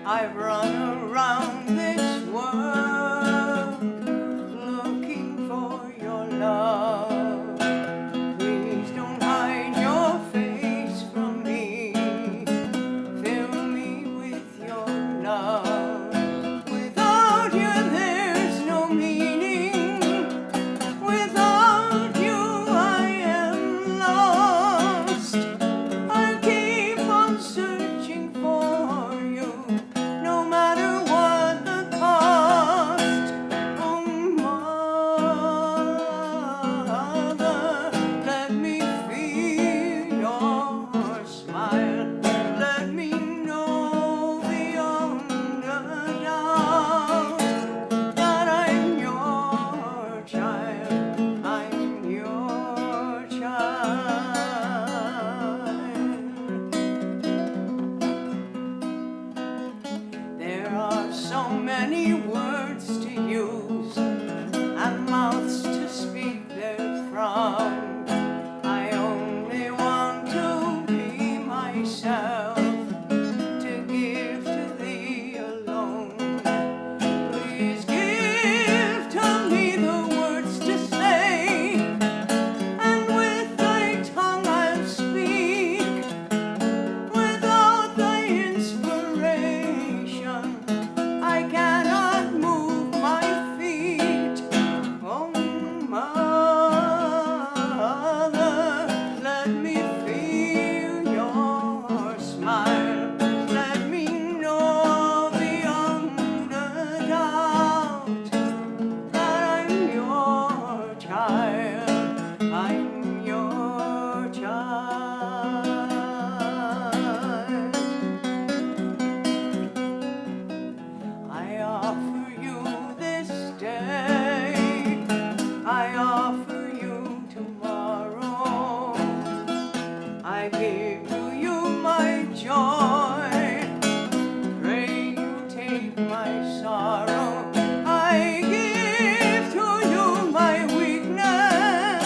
I've run around this world looking for your love. Please don't hide your face from me. Fill me with your love. Without you, there's no meaning. Without you, I am lost. I'll keep on searching for you, no matter what the cost. Oh, Mother, let me feel your smile. Let me know beyond a doubt that I'm your child. I'm your child. There are so many words to use and mouths to speak therefrom. I only want to be myself, to give to thee alone. Please give to me the words to say, and with thy tongue I'll speak. Without thy inspiration, I cannot move my feet. Oh, Mother, let me feel your smile. Let me know beyond a doubt that I'm your child. I'm your child. I offer you this day, I offer you tomorrow. I give to you my joy, pray you take my sorrow. I give to you my weakness,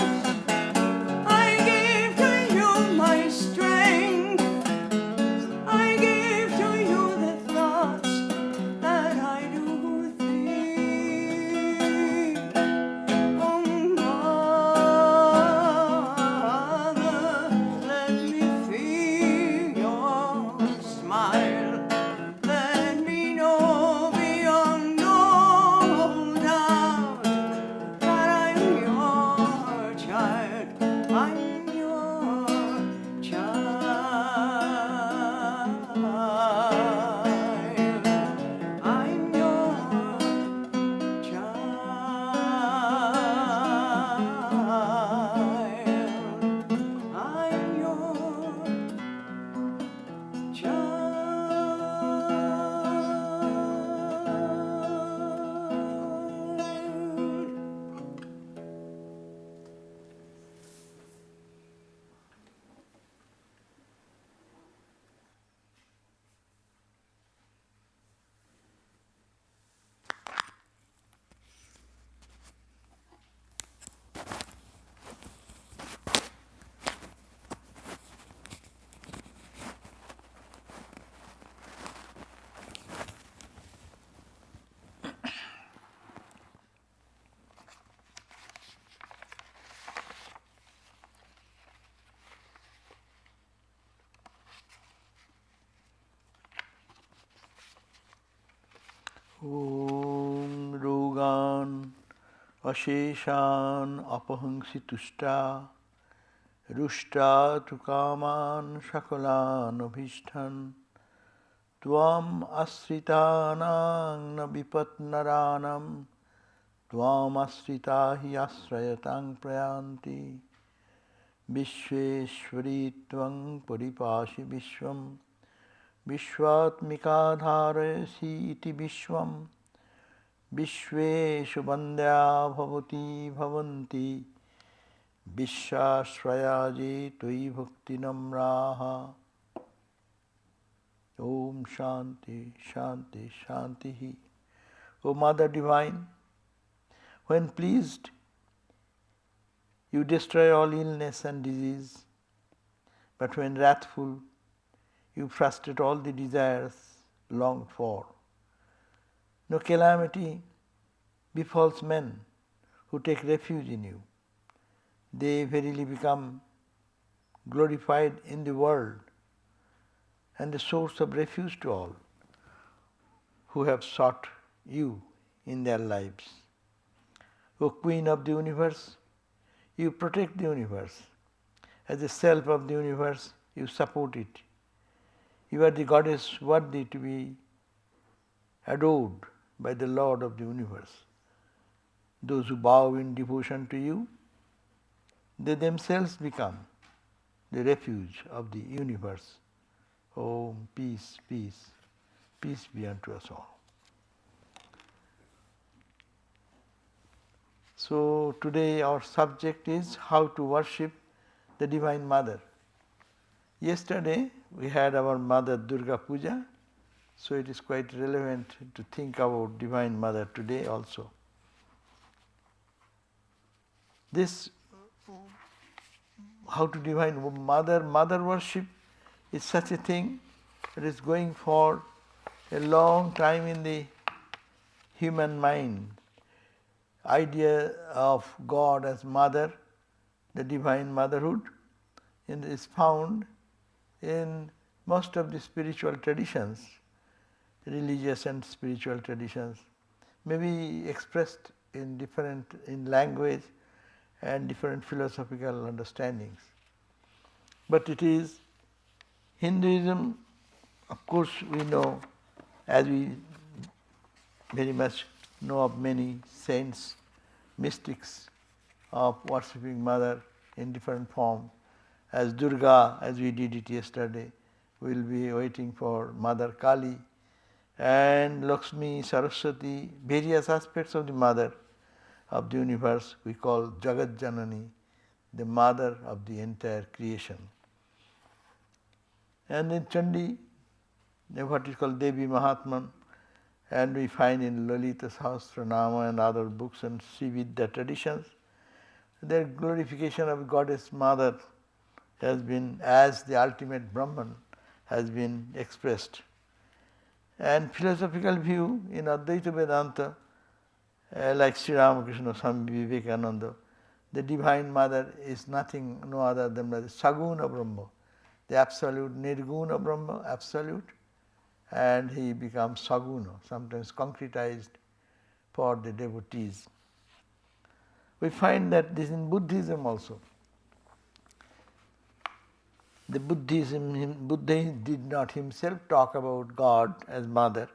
I give to you my strength, I give to you the thoughts that I do think. Oh, Mother, let me feel your smile. Let me know beyond all doubt that I'm your child. I'm your child. I'm your child. I'm your child. Om Rogan Asheshan Apahansi Tushta Rushta Tukaman Shakalan Abhishtan Tvam Asritanang Nabipatnaranam Tvam Asritahi Asrayatang Prayanti Vishweshwari Tvang Puripashi Vishwam Vishwatmikadharayasi iti Vishwam Vishveshu Bandya Bhavati Bhavanti Vishwasrayaji Tui Bhakti Namraha. Om Shanti Shanti Shanti. O Mother Divine, when pleased, you destroy all illness and disease, but when wrathful, you frustrate all the desires longed for. No calamity befalls men who take refuge in you. They verily become glorified in the world and a source of refuge to all who have sought you in their lives. O Queen of the universe, you protect the universe. As the self of the universe, you support it. You are the goddess worthy to be adored by the Lord of the universe. Those who bow in devotion to you, they themselves become the refuge of the universe. Om, peace, peace, peace be unto us all. So today our subject is how to worship the Divine Mother. Yesterday we had our Mother Durga Puja, so it is quite relevant to think about Divine Mother today also. This how to Divine Mother worship is such a thing that is going for a long time in the human mind. Idea of God as mother, the divine motherhood, is found in most of the spiritual traditions, religious and spiritual traditions, maybe expressed in language and different philosophical understandings. But it is Hinduism, of course we know, as we very much know of many saints, mystics of worshipping Mother in different form. As Durga, as we did it yesterday, we will be waiting for Mother Kali and Lakshmi, Saraswati, various aspects of the Mother of the universe we call Jagat Janani, the Mother of the entire creation. And in Chandi, what is called Devi Mahatman, and we find in Lalita Sahasranama and other books and Srividya traditions, their glorification of Goddess Mother has been as the ultimate Brahman has been expressed. And philosophical view in Advaita Vedanta, like Sri Ramakrishna, Swami Vivekananda, the Divine Mother is nothing, no other than the Saguna Brahma, the absolute Nirguna Brahma, absolute, and he becomes Saguna, sometimes concretized for the devotees. We find that this in Buddhism also. The Buddha did not himself talk about God as mother,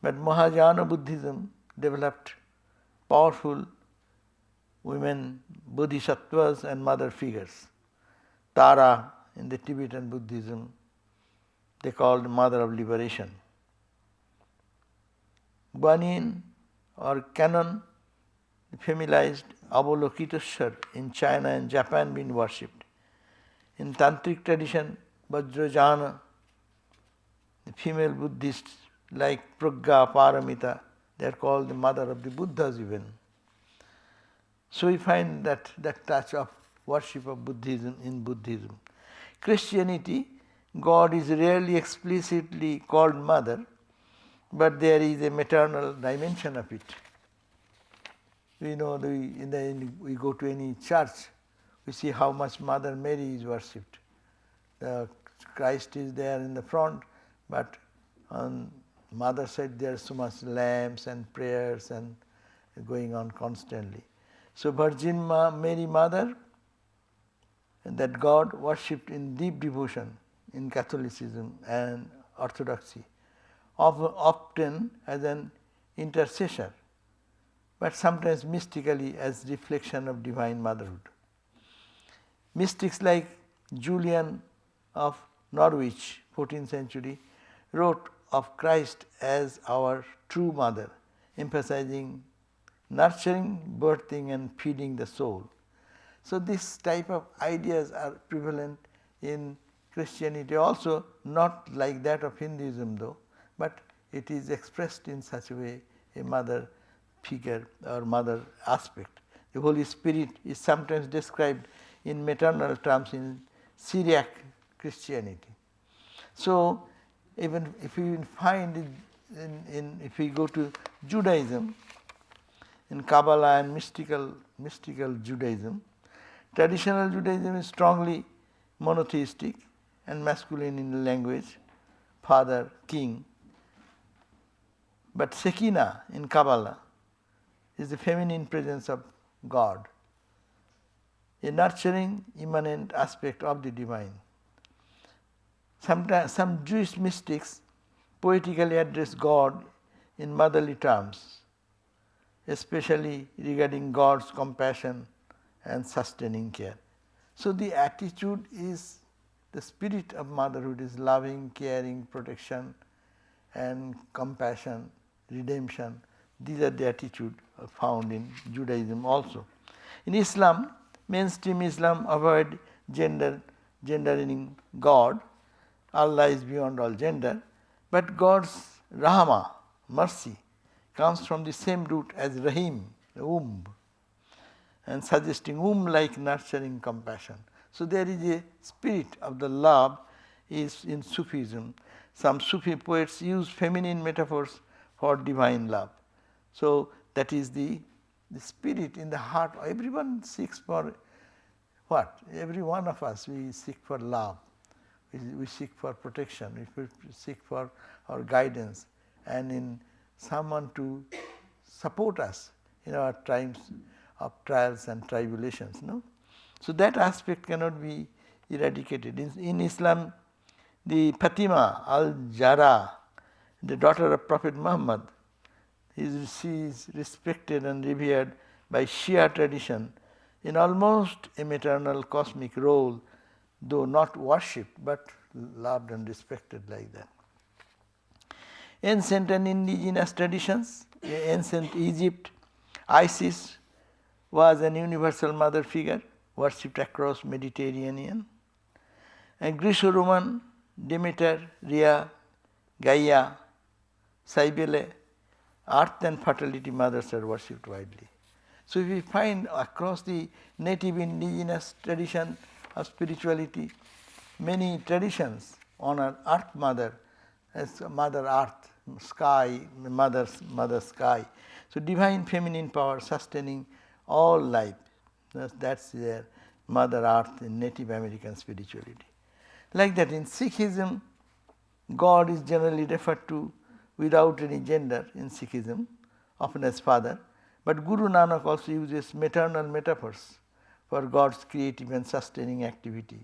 but Mahayana Buddhism developed powerful women, bodhisattvas and mother figures. Tara in the Tibetan Buddhism, they called Mother of Liberation. Guanyin or Canon, feminized Avalokiteshwar in China and Japan being worshipped. In Tantric tradition, Vajrayana, the female Buddhists like Pragya, Paramita, they are called the mother of the Buddhas even. So we find that touch of worship of Buddhism in Buddhism. Christianity, God is rarely explicitly called mother, but there is a maternal dimension of it. We know we go to any church, we see how much Mother Mary is worshipped. The Christ is there in the front, but on mother side there are so much lamps and prayers and going on constantly. So Virgin Mary Mother, that God worshipped in deep devotion in Catholicism and Orthodoxy, often as an intercessor, but sometimes mystically as reflection of divine motherhood. Mystics like Julian of Norwich, 14th century, wrote of Christ as our true mother, emphasizing nurturing, birthing and feeding the soul. So this type of ideas are prevalent in Christianity also, not like that of Hinduism though, but it is expressed in such a way, a mother figure or mother aspect. The Holy Spirit is sometimes described in maternal terms in Syriac Christianity. So even if you find if we go to Judaism, in Kabbalah and mystical Judaism, traditional Judaism is strongly monotheistic and masculine in language, father, king. But Shekinah in Kabbalah is the feminine presence of God, a nurturing, immanent aspect of the divine. Sometimes some Jewish mystics poetically address God in motherly terms, especially regarding God's compassion and sustaining care. So the attitude is, the spirit of motherhood is loving, caring, protection and compassion, redemption. These are the attitude found in Judaism also. In Islam, mainstream Islam avoid gendering God. Allah is beyond all gender, but God's Rahma, mercy, comes from the same root as Rahim, the womb, and suggesting womb-like nurturing compassion. So there is a spirit of the love is in Sufism. Some Sufi poets use feminine metaphors for divine love. So that is the spirit in the heart. Everyone seeks for what? Every one of us, we seek for love. We seek for protection, we seek for our guidance and in someone to support us in our times of trials and tribulations. No? So that aspect cannot be eradicated. In Islam, the Fatima al-Zahra, the daughter of Prophet Muhammad, she is respected and revered by Shia tradition in almost a maternal cosmic role, though not worshipped, but loved and respected like that. Ancient and indigenous traditions, ancient Egypt, Isis was an universal mother figure worshipped across Mediterranean. And Greco-Roman, Demeter, Rhea, Gaia, Cybele, earth and fertility mothers are worshipped widely. So if we find across the native indigenous tradition of spirituality, many traditions honor Earth Mother as Mother Earth, sky, mother sky. So divine feminine power sustaining all life. That's their Mother Earth in Native American spirituality. Like that in Sikhism, God is generally referred to without any gender in Sikhism, often as father. But Guru Nanak also uses maternal metaphors for God's creative and sustaining activity.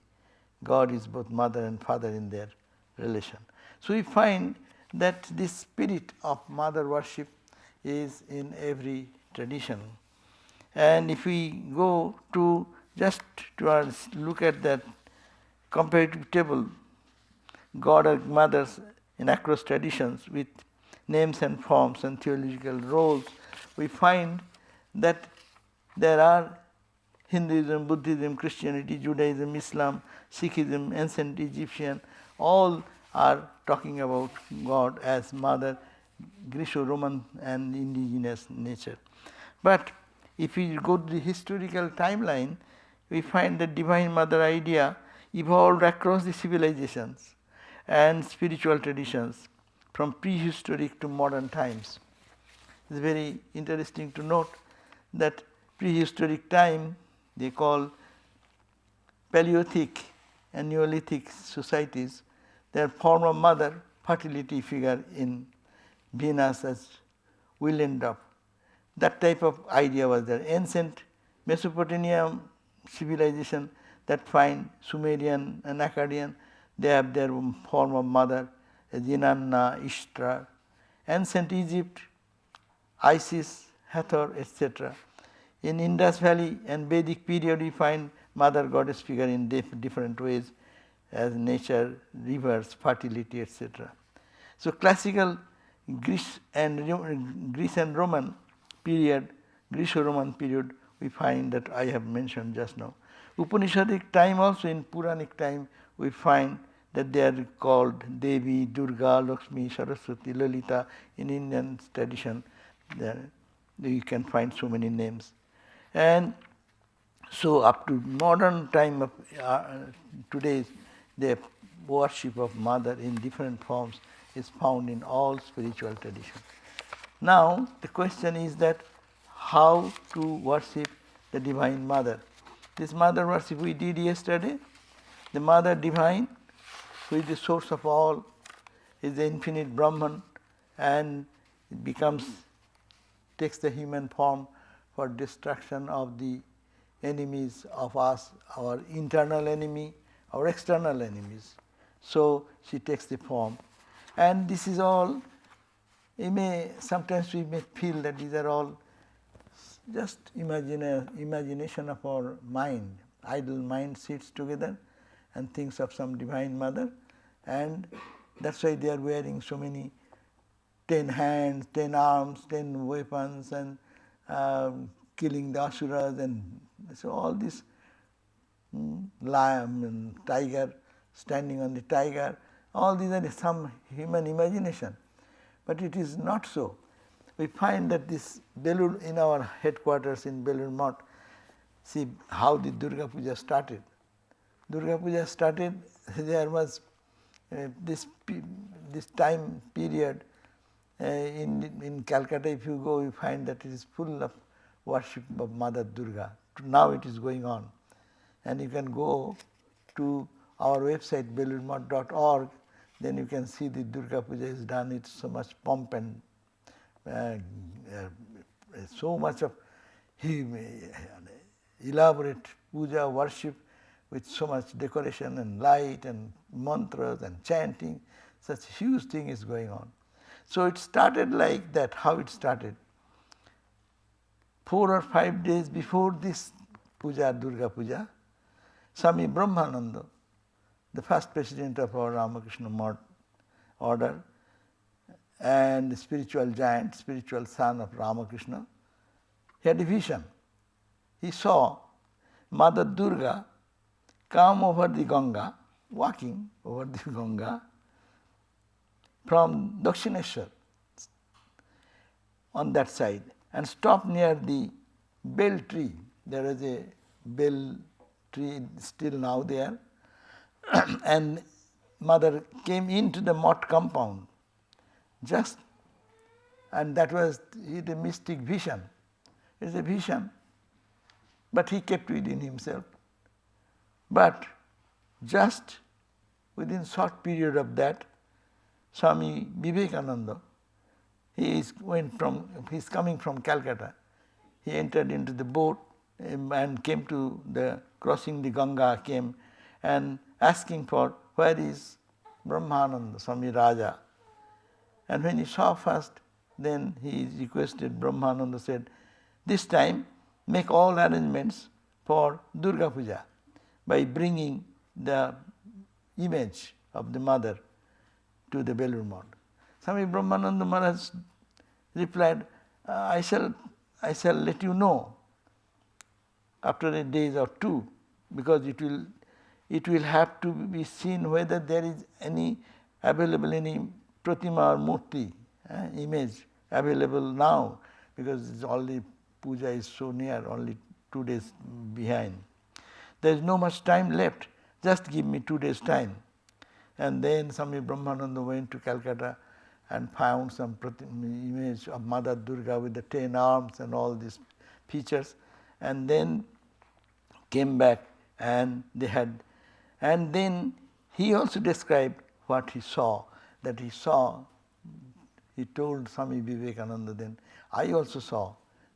God is both mother and father in their relation. So we find that this spirit of mother worship is in every tradition. And if we go to just to look at that comparative table, God or mothers in across traditions with names and forms and theological roles, we find that there are Hinduism, Buddhism, Christianity, Judaism, Islam, Sikhism, ancient Egyptian, all are talking about God as mother, Greco-Roman and indigenous nature. But if we go to the historical timeline, we find that divine mother idea evolved across the civilizations and spiritual traditions from prehistoric to modern times. It's very interesting to note that prehistoric time they call Paleolithic and Neolithic societies, their form of mother, fertility figure in Venus as Willendorf. That type of idea was there. Ancient Mesopotamian civilization that find Sumerian and Akkadian, they have their form of mother as Inanna, Ishtar. Ancient Egypt, Isis, Hathor, etc. In Indus Valley and Vedic period we find mother goddess figure in different ways as nature, rivers, fertility, etc. So classical Greece and Roman period, Greco-Roman period, we find that I have mentioned just now. Upanishadic time also, in Puranic time, we find that they are called Devi, Durga, Lakshmi, Saraswati, Lalita. In Indian tradition, you can find so many names. And so up to modern time of today's the worship of Mother in different forms is found in all spiritual traditions. Now the question is that how to worship the Divine Mother. This Mother worship we did yesterday. The Mother Divine, who is the source of all, is the infinite Brahman, and it takes the human form for destruction of the enemies of us, our internal enemy, our external enemies. So she takes the form. And this is all, sometimes we may feel that these are all just imagination of our mind. Idle mind sits together and thinks of some Divine Mother, and that's why they are wearing so many 10 hands, 10 arms, 10 weapons, and killing the asuras, and so all this lion and tiger, standing on the tiger, all these are some human imagination. But it is not so. We find that this Belur, in our headquarters in Belur Math, see how the Durga Puja started. Durga Puja started, there was this time period in Calcutta. If you go, you find that it is full of worship of Mother Durga. Now it is going on. And you can go to our website belurmath.org, then you can see the Durga Puja is done with so much pomp and so much of elaborate puja worship with so much decoration and light and mantras and chanting. Such huge thing is going on. So it started like that. How it started? 4 or 5 days before this puja, Durga Puja, Swami Brahmananda, the first president of our Ramakrishna Math order and spiritual giant, spiritual son of Ramakrishna, he had a vision. He saw Mother Durga come over the Ganga, walking over the Ganga from Dakshineshwar on that side, and stop near the bell tree. There is a bell tree still now there. And Mother came into the Math compound just, and that was a mystic vision. It's a vision, but he kept within himself. But just within short period of that, Swami Vivekananda, he is coming from Calcutta. He entered into the boat and came to the crossing the Ganga, came and asking for where is Brahmananda, Swami Raja. And when he saw first, then he requested, Brahmananda said, this time make all arrangements for Durga Puja by bringing the image of the Mother to the Belur Math. Swami Brahmananda Maharaj replied, I shall let you know after a day or two, because it will have to be seen whether there is any pratima or murti, image available now, because only puja is so near, only 2 days behind. There is no much time left, just give me 2 days time. And then Swami Brahmananda went to Calcutta and found some image of Mother Durga with the 10 arms and all these features, and then came back and they had, and then he also described what he saw, he told Swami Vivekananda then, I also saw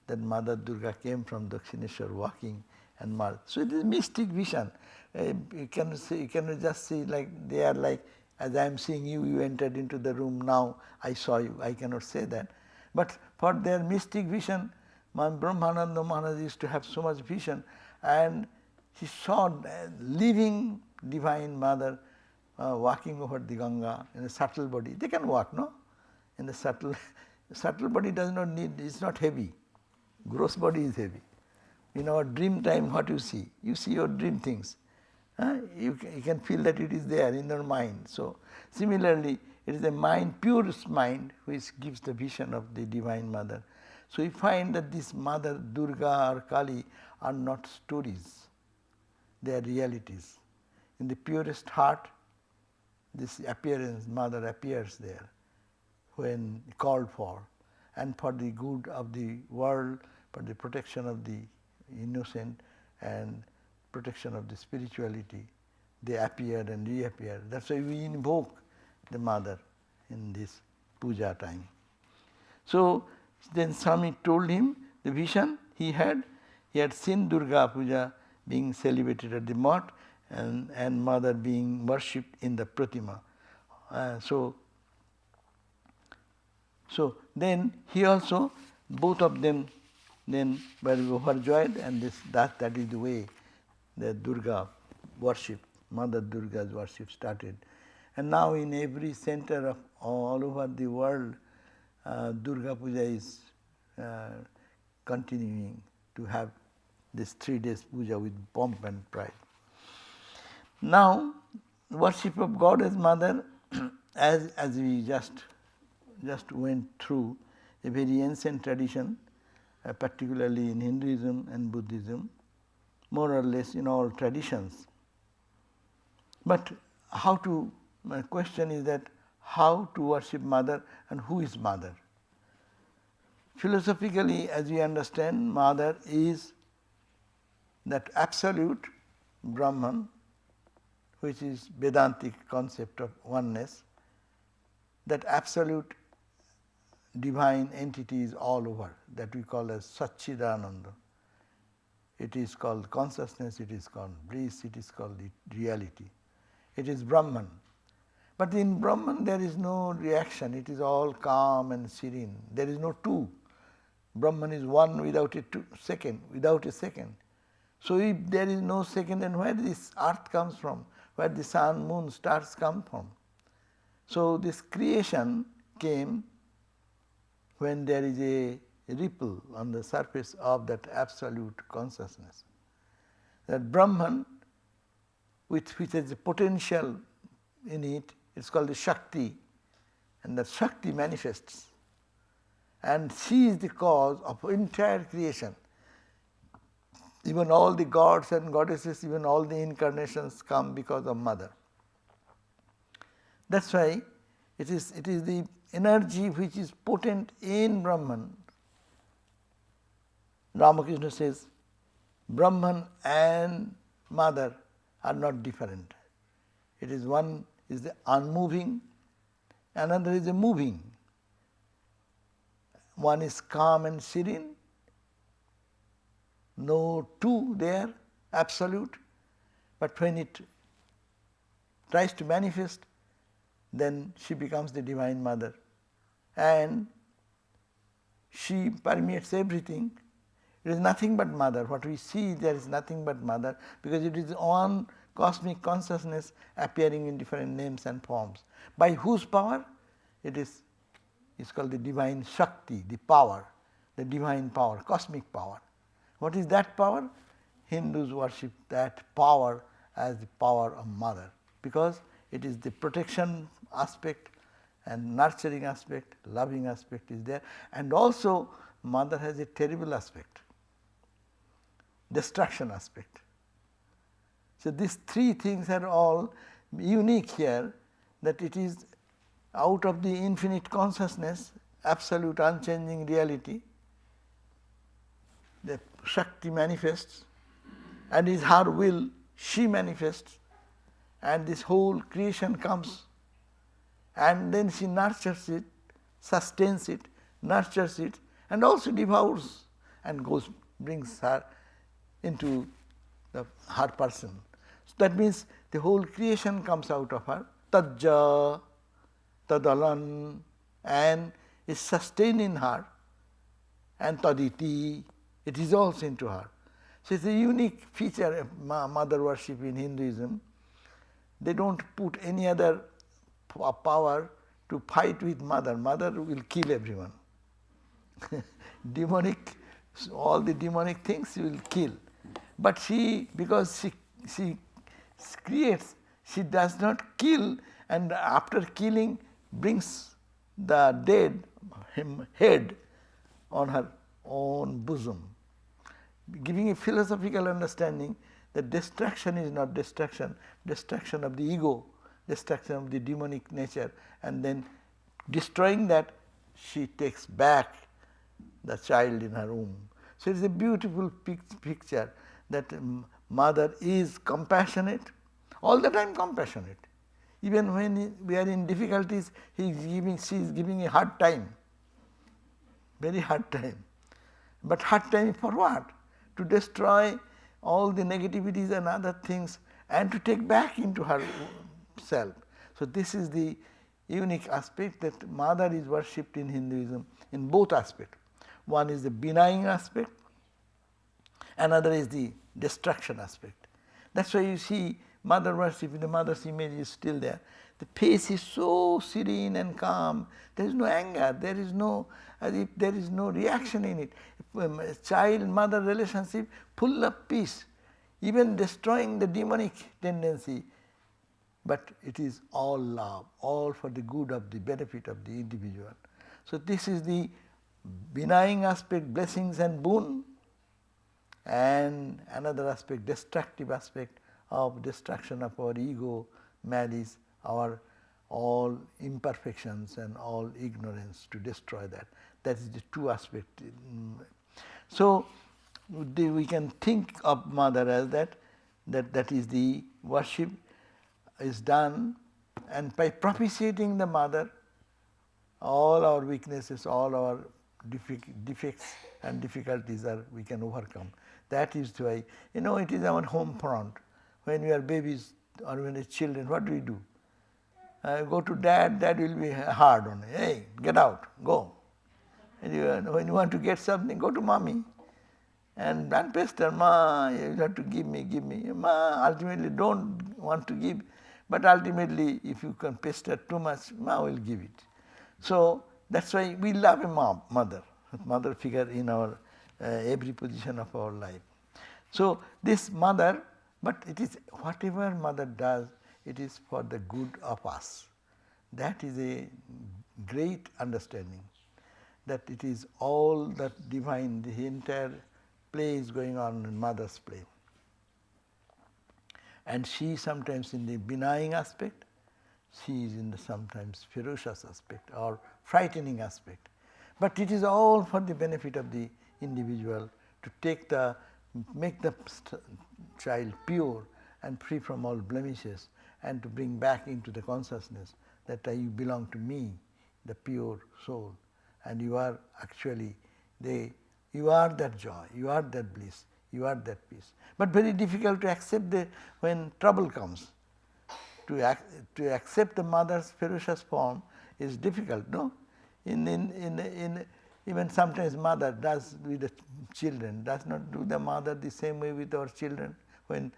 that Mother Durga came from Dakshineshwar walking and Mother. So it is a mystic vision. You cannot just see like they are like, as I am seeing you, you entered into the room now, I saw you. I cannot say that. But for their mystic vision, Brahmananda Maharaj used to have so much vision, and he saw living Divine Mother walking over the Ganga in a subtle body. They can walk, no? In the subtle body does not need, it's not heavy. Gross body is heavy. In our dream time, what you see? You see your dream things. You can feel that it is there in your mind. So similarly, it is the mind, purest mind, which gives the vision of the Divine Mother. So we find that this Mother Durga or Kali are not stories, they are realities. in the purest heart, this appearance, mother appears there when called for, and for the good of the world, for the protection of the innocent and protection of the spirituality, they appear and reappear. That's why we invoke the mother in this puja time. So then Swami told him the vision he had. He had seen Durga Puja being celebrated at the mart and mother being worshipped in the pratima. So then he also, both of them then were overjoyed, and that is the way the Durga worship, Mother Durga's worship started. And now in every center of all over the world, Durga Puja is continuing to have this 3 days puja with pomp and pride. Now, worship of God as Mother, as we just went through, a very ancient tradition, particularly in Hinduism and Buddhism, more or less in all traditions. But my question is that how to worship Mother and who is Mother? Philosophically, as we understand, Mother is that absolute Brahman, which is Vedantic concept of oneness, that absolute divine entity is all over, that we call as Satchidananda. It is called consciousness, it is called bliss, it is called the reality. It is Brahman. But in Brahman there is no reaction, it is all calm and serene. There is no two. Brahman is one without a second. So if there is no second, then where this earth comes from, where the sun, moon, stars come from? So this creation came when there is a ripple on the surface of that absolute consciousness. That Brahman, which has a potential in it, it's called the Shakti, and that Shakti manifests. And she is the cause of entire creation. Even all the gods and goddesses, even all the incarnations come because of Mother. That's why it is the energy which is potent in Brahman. Ramakrishna says, Brahman and Mother are not different. It is one is the unmoving, another is the moving. One is calm and serene, no two there, absolute, but when it tries to manifest, then she becomes the Divine Mother. And she permeates everything. It is nothing but Mother. What we see there is nothing but Mother, because it is one cosmic consciousness appearing in different names and forms. By whose power? It's called the Divine Shakti, the power, the divine power, cosmic power. What is that power? Hindus worship that power as the power of Mother, because it is the protection aspect and nurturing aspect, loving aspect is there, and also Mother has a terrible aspect, destruction aspect. So these three things are all unique here, that it is out of the infinite consciousness, absolute unchanging reality, the Shakti manifests, and is her will, she manifests, and this whole creation comes, and then she nurtures it, sustains it, nurtures it, and also devours, and brings her into her person. So that means the whole creation comes out of her, tajja, tadalan, and is sustained in her, and taditi, it dissolves into her. So it's a unique feature of Mother worship in Hinduism. They don't put any other power to fight with Mother. Mother will kill everyone. Demonic, all the demonic things she will kill. But she, because she creates, she does not kill, and after killing brings the dead head on her own bosom, giving a philosophical understanding that destruction is not destruction, destruction of the ego, destruction of the demonic nature, and then destroying that, she takes back the child in her womb. So it is a beautiful picture that mother is compassionate, all the time compassionate. Even when we are in difficulties, she is giving a hard time, very hard time. But hard time for what? To destroy all the negativities and other things and to take back into her self. So this is the unique aspect that mother is worshipped in Hinduism in both aspects. One is the benign aspect, another is the destruction aspect. That is why you see mother worship, the mother's image is still there. The face is so serene and calm, there is no anger, there is no, as if there is no reaction in it. Child-mother relationship full of peace, even destroying the demonic tendency, but it is all love, all for the good of the benefit of the individual. So this is the benign aspect, blessings and boon, and another aspect, destructive aspect of destruction of our ego, malice, our all imperfections and all ignorance, to destroy that. That is the two aspects. So we can think of mother as that is the worship is done, and by propitiating the mother, all our weaknesses, all our defects and difficulties we can overcome. That is why, it is our home front. When we are babies or when we are children, what do? Go to dad, dad will be hard on you. Hey, get out, go. And when you want to get something, go to mommy. And pester, ma, you have to give me. Ma ultimately don't want to give, but ultimately if you can pester too much, ma will give it. So that's why we love a mother figure in our every position of our life. So this mother, but it is whatever mother does, it is for the good of us. That is a great understanding, that it is all that divine, the entire play is going on in mother's play. And she sometimes in the benign aspect, she is in the sometimes ferocious aspect or frightening aspect. But it is all for the benefit of the individual, to make the child pure and free from all blemishes, and to bring back into the consciousness that you belong to me, the pure soul, and you are actually you are that joy, you are that bliss, you are that peace. But very difficult to accept when trouble comes. To accept the mother's ferocious form is difficult, no? Even sometimes mother does with the children, does not do the mother the same way with our children, when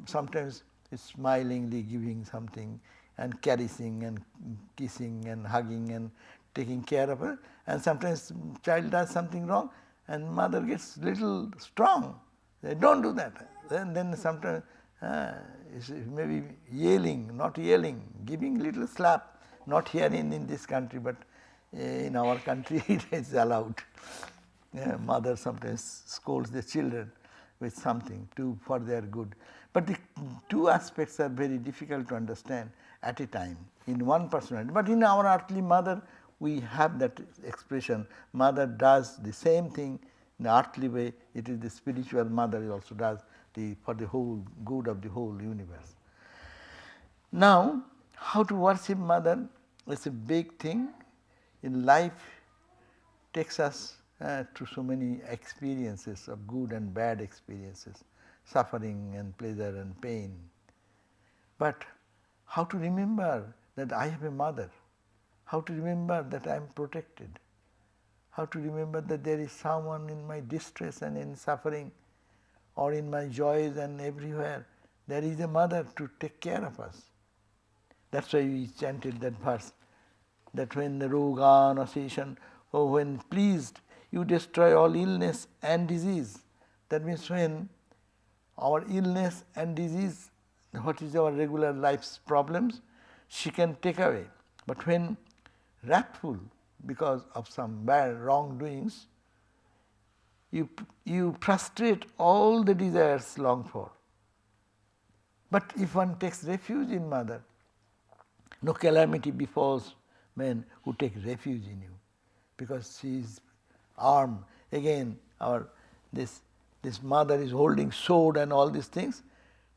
sometimes is smilingly giving something and caressing and kissing and hugging and taking care of her, and sometimes child does something wrong and mother gets little strong. They don't do that. Then sometimes maybe yelling, not yelling, giving little slap, not here in this country, but in our country it is allowed. Mother sometimes scolds the children with something for their good. But the two aspects are very difficult to understand at a time in one personality. But in our earthly mother, we have that expression, mother does the same thing in the earthly way, it is the spiritual mother also does for the whole good of the whole universe. Now, how to worship mother is a big thing. In life, takes us through so many experiences of good and bad experiences, suffering and pleasure and pain. But how to remember that I have a mother? How to remember that I am protected? How to remember that there is someone in my distress and in suffering, or in my joys and everywhere, there is a mother to take care of us. That's why we chanted that verse, that when the roga nasation, or when pleased, you destroy all illness and disease. That means when our illness and disease, what is our regular life's problems, she can take away. But when wrathful because of some bad wrongdoings, you frustrate all the desires longed for. But if one takes refuge in mother, no calamity befalls men who take refuge in you, because she is armed. Again, this mother is holding sword and all these things,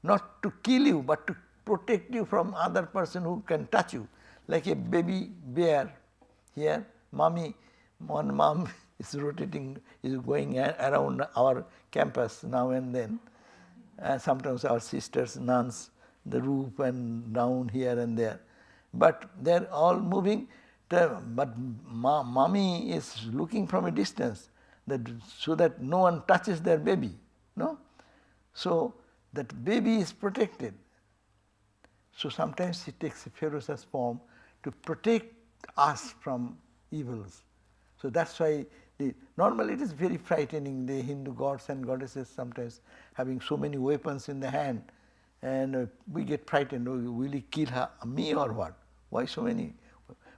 not to kill you, but to protect you from other person who can touch you. Like a baby bear here, one mom is rotating, is going around our campus now and then. Sometimes our sisters, nuns, the roof and down here and there. But they're all moving, but mommy is looking from a distance so that no one touches their baby. No? So that baby is protected. So sometimes she takes a ferocious form to protect us from evils. So that's why normally it is very frightening, the Hindu gods and goddesses sometimes having so many weapons in the hand, and we get frightened, will he kill me or what? Why so many?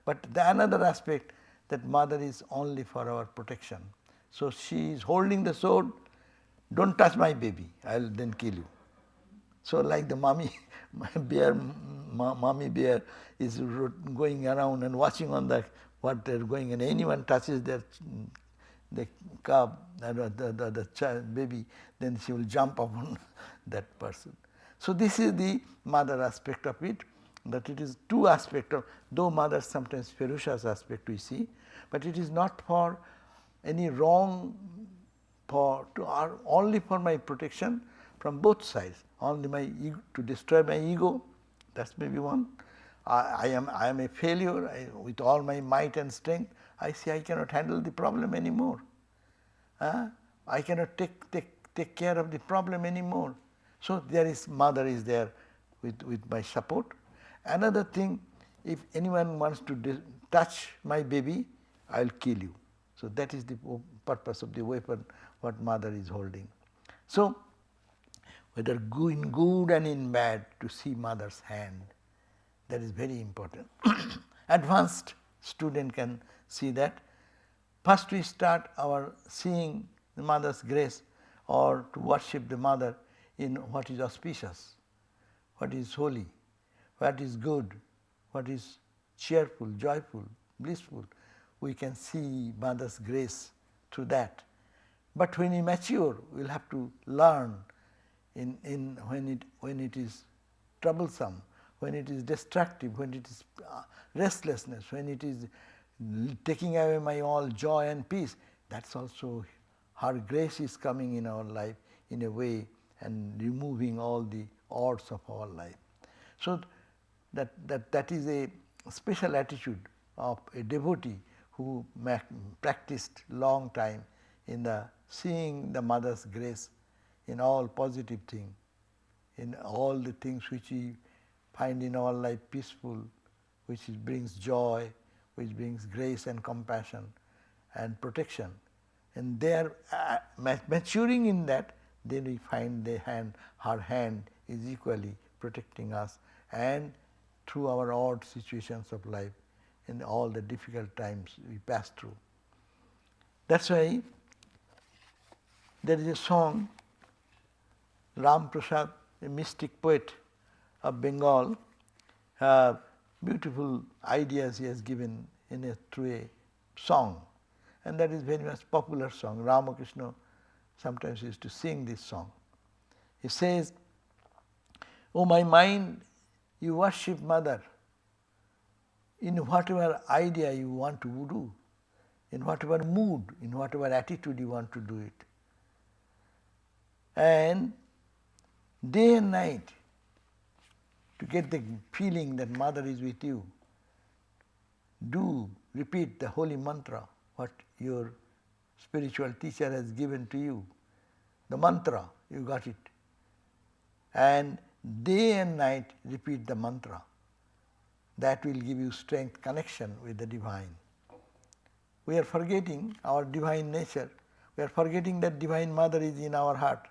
But the another aspect, that mother is only for our protection. So she is holding the sword, don't touch my baby, I will then kill you. So like the mommy bear is going around and watching on what they're going, and anyone touches the cub, the child, baby, then she will jump upon that person. So this is the mother aspect of it, that it is two aspects of, though mother sometimes ferocious aspect we see, but it is not for any wrong, only for my protection from both sides, only my ego, to destroy my ego, that's maybe one. I am a failure, with all my might and strength, I see I cannot handle the problem anymore. I cannot take care of the problem anymore. So there is mother is there with my support. Another thing, if anyone wants to touch my baby, I will kill you. So that is the purpose of the weapon what mother is holding. So whether in good and in bad, to see mother's hand, that is very important. Advanced student can see that. First we start our seeing the mother's grace, or to worship the mother in what is auspicious, what is holy, what is good, what is cheerful, joyful, blissful. We can see mother's grace through that. But when we mature, we will have to learn when it is troublesome, when it is destructive, when it is restlessness, when it is taking away my all joy and peace. That's also her grace is coming in our life in a way and removing all the odds of our life. So that is a special attitude of a devotee who practiced long time in the seeing the mother's grace in all positive things, in all the things which we find in our life peaceful, which brings joy, which brings grace and compassion and protection. And they are maturing in that, then we find her hand is equally protecting us, and through our odd situations of life, in all the difficult times we pass through. That's why there is a song, Ram Prasad, a mystic poet of Bengal, beautiful ideas he has given through a song, and that is very much popular song. Ramakrishna sometimes used to sing this song. He says, "O my mind, you worship mother in whatever idea you want to do, in whatever mood, in whatever attitude you want to do it. And day and night, to get the feeling that mother is with you, do repeat the holy mantra, what your spiritual teacher has given to you. The mantra, you got it. And day and night repeat the mantra. That will give you strength, connection with the divine." We are forgetting our divine nature. We are forgetting that divine mother is in our heart.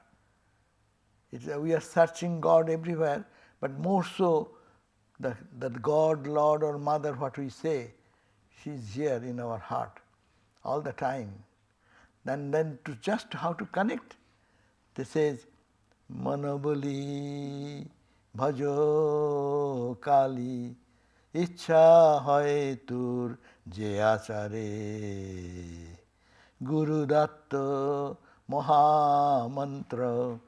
We are searching God everywhere, but more so that God, Lord or Mother, what we say, she is here in our heart all the time. And then to just how to connect, they says, "Manabali bhajo kali, ichha hoy tur je achare. Guru datta maha mantra,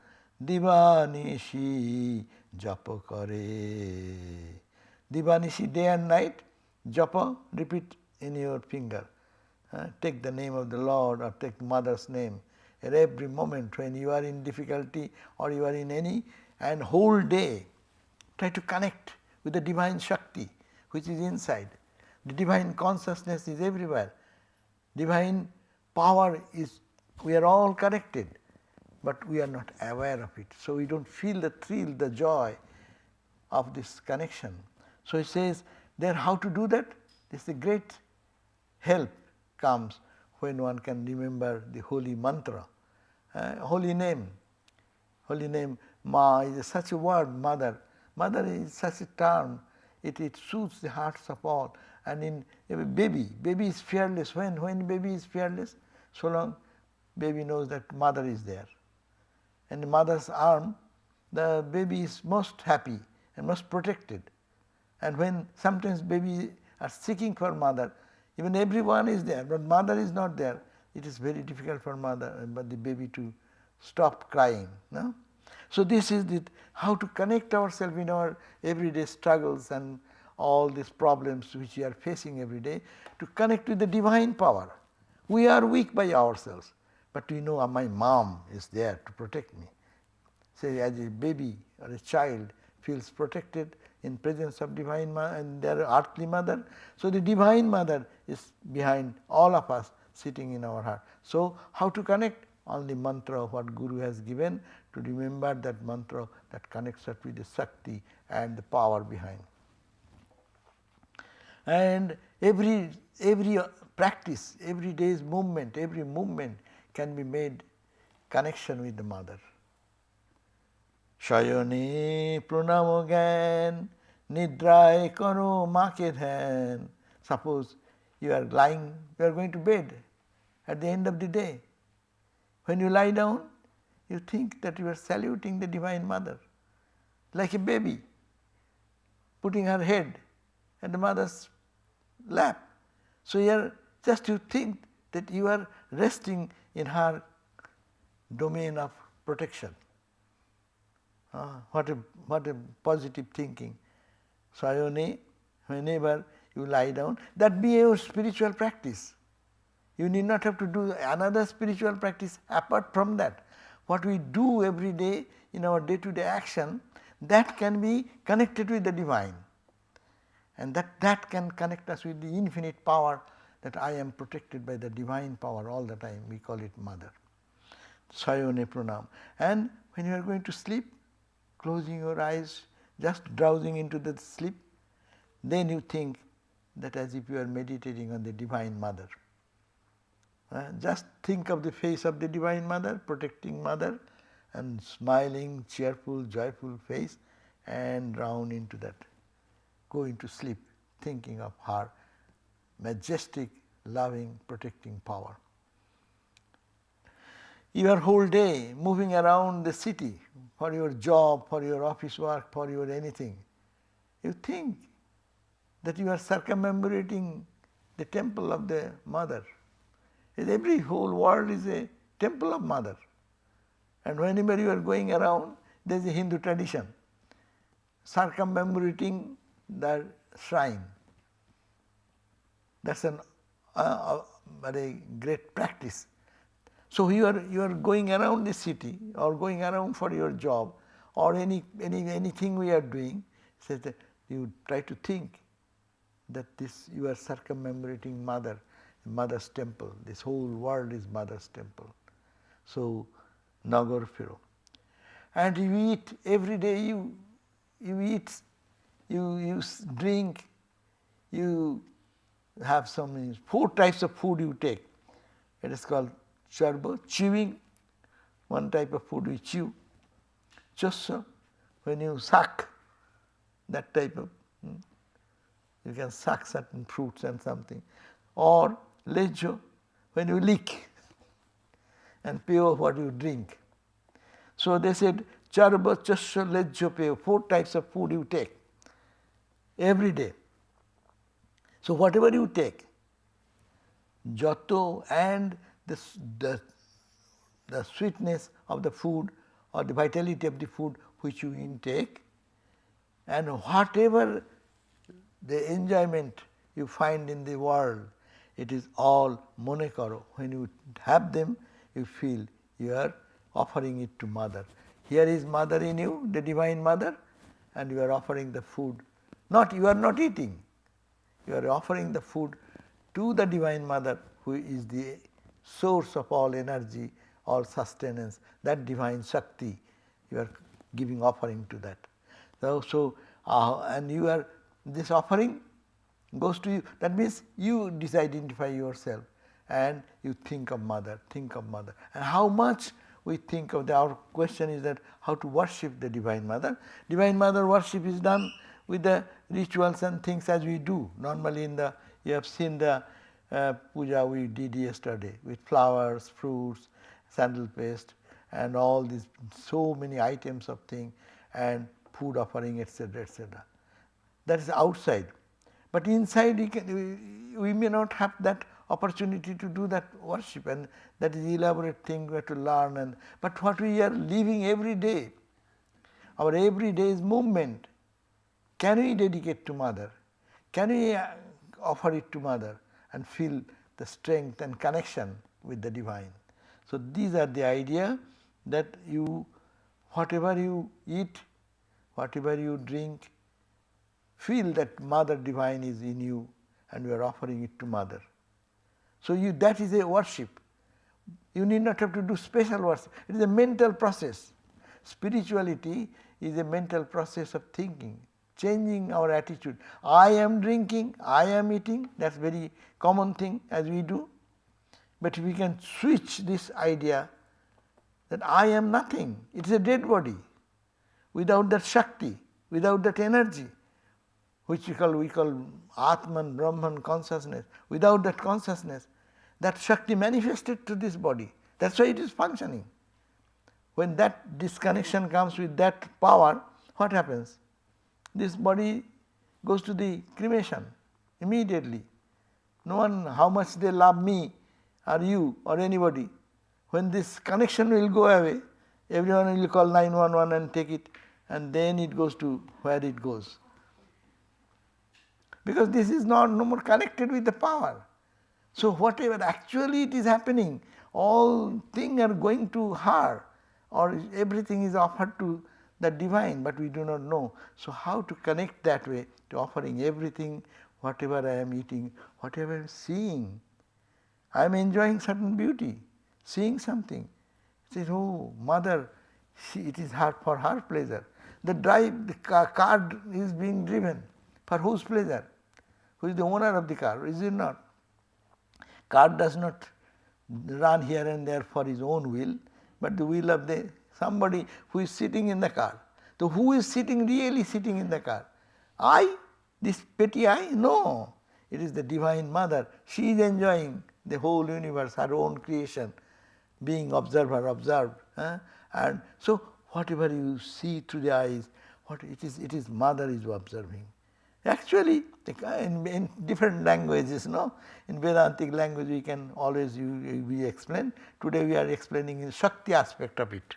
divanishi japa kare. Divanishi, day and night, japa, repeat in your finger. Take the name of the Lord or take mother's name at every moment when you are in difficulty or you are in any, and whole day try to connect with the divine Shakti which is inside. The divine consciousness is everywhere. Divine power is, we are all connected, but we are not aware of it. So we don't feel the thrill, the joy of this connection. So he says there, how to do that? This is a great help comes when one can remember the holy mantra, holy name. Holy name, Ma is such a word, mother. Mother is such a term, it soothes the hearts of all. And in a baby is fearless. When baby is fearless, so long baby knows that mother is there. And the mother's arm, the baby is most happy and most protected. And when sometimes baby are seeking for mother, even everyone is there, but mother is not there, it is very difficult for mother, but the baby to stop crying. No? So this is how to connect ourselves in our everyday struggles and all these problems which we are facing every day, to connect with the divine power. We are weak by ourselves, but we know my mom is there to protect me. Say as a baby or a child feels protected in presence of divine mother and their earthly mother. So the divine mother is behind all of us, sitting in our heart. So how to connect? On the mantra of what Guru has given, to remember that mantra that connects us with the Shakti and the power behind. And every practice, every day's movement, every movement can be made connection with the mother. Shayone pranamo gyan, nidrai karo make dhyan. Suppose you are lying, you are going to bed at the end of the day. When you lie down, you think that you are saluting the Divine Mother, like a baby putting her head at the mother's lap. So you think that you are resting in her domain of protection. What a positive thinking. Sayone, whenever you lie down, that be your spiritual practice. You need not have to do another spiritual practice apart from that. What we do every day in our day-to-day action, that can be connected with the divine. And that can connect us with the infinite power, that I am protected by the divine power all the time. We call it Mother. Sayone pranam. And when you are going to sleep, closing your eyes, just drowsing into the sleep, then you think that as if you are meditating on the Divine Mother. Just think of the face of the Divine Mother, protecting Mother, and smiling, cheerful, joyful face, and drown into that. Go into sleep thinking of her majestic, loving, protecting power. Your whole day moving around the city for your job, for your office work, for your anything, you think that you are circumambulating the temple of the Mother. Every whole world is a temple of Mother. And whenever you are going around, there is a Hindu tradition, circumambulating the shrine. That's a very great practice. So you are going around the city or going around for your job or anything we are doing, so that you try to think that you are circumambulating Mother, Mother's temple. This whole world is Mother's temple. So Nagar Phiro. And you eat every day, you eat, you drink, you have some 4 types of food you take. It is called charba, chewing, one type of food we chew. Chossa, when you suck, that type of, you can suck certain fruits and something. Or lejo, when you lick, and pure what you drink. So they said charva, chasya, lejjope, 4 types of food you take every day. So whatever you take, jato, and the sweetness of the food or the vitality of the food which you intake, and whatever the enjoyment you find in the world, it is all mone karo. When you have them, you feel you are offering it to Mother. Here is Mother in you, the Divine Mother, and you are offering the food. Not, you are not eating. You are offering the food to the Divine Mother, who is the source of all energy, all sustenance, that divine Shakti. You are giving offering to that. And you are, this offering goes to you. That means you disidentify yourself and you think of Mother, think of Mother. And how much we think of our question is that how to worship the Divine Mother. Divine Mother worship is done with the rituals and things as we do. Normally you have seen the puja we did yesterday with flowers, fruits, sandal paste, and all these so many items of things, and food offering, etc., etc. That is outside. But inside we may not have that opportunity to do that worship, and that is elaborate thing we have to learn. But what we are living every day, our every day's movement, can we dedicate to Mother? Can we offer it to Mother and feel the strength and connection with the Divine? So these are the idea that you, whatever you eat, whatever you drink, feel that Mother Divine is in you and you are offering it to Mother. So that is a worship. You need not have to do special worship. It is a mental process. Spirituality is a mental process of thinking, changing our attitude. I am drinking, I am eating, that is very common thing as we do. But we can switch this idea that I am nothing, it is a dead body. Without that Shakti, without that energy, which we call Atman, Brahman consciousness, without that consciousness, that Shakti manifested to this body. That is why it is functioning. When that disconnection comes with that power, what happens? This body goes to the cremation immediately. No one, how much they love me or you or anybody, when this connection will go away, everyone will call 911 and take it, and then it goes to where it goes. Because this is no more connected with the power. So whatever actually it is happening, all things are going to her, or everything is offered to the Divine, but we do not know. So how to connect that way to offering everything, whatever I am eating, whatever I am seeing. I am enjoying certain beauty, seeing something. It says, oh, Mother, it is for her pleasure. The car is being driven for whose pleasure? Who is the owner of the car? Is it not? Car does not run here and there for his own will, but the will of somebody who is sitting in the car. So who is really sitting in the car? I? This petty I? No. It is the Divine Mother. She is enjoying the whole universe, her own creation, being observer, observed. And so whatever you see through the eyes, it is Mother is observing. Actually, in different languages, in Vedantic language we can always we explain. Today we are explaining the Shakti aspect of it.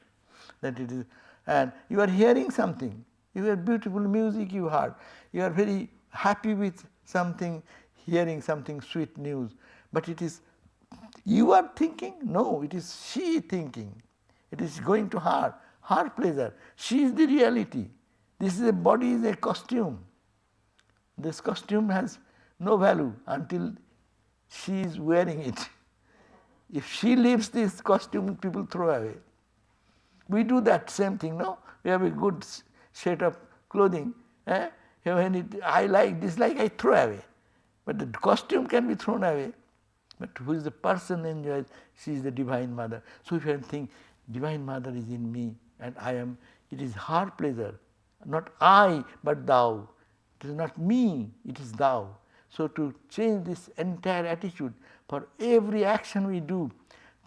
That it is, and you are hearing something, you hear beautiful music you heard, you are very happy with something, hearing something sweet news, but it is you are thinking? No, it is she thinking. It is going to her pleasure. She is the reality. This is a body is a costume. This costume has no value until she is wearing it. If she leaves this costume, people throw away. We do that same thing, no? We have a good set of clothing. When I like, dislike, I throw away. But the costume can be thrown away. But who is the person enjoys? She is the Divine Mother. So if you think, Divine Mother is in me and I am, it is her pleasure. Not I, but thou. It is not me, it is thou. So to change this entire attitude for every action we do,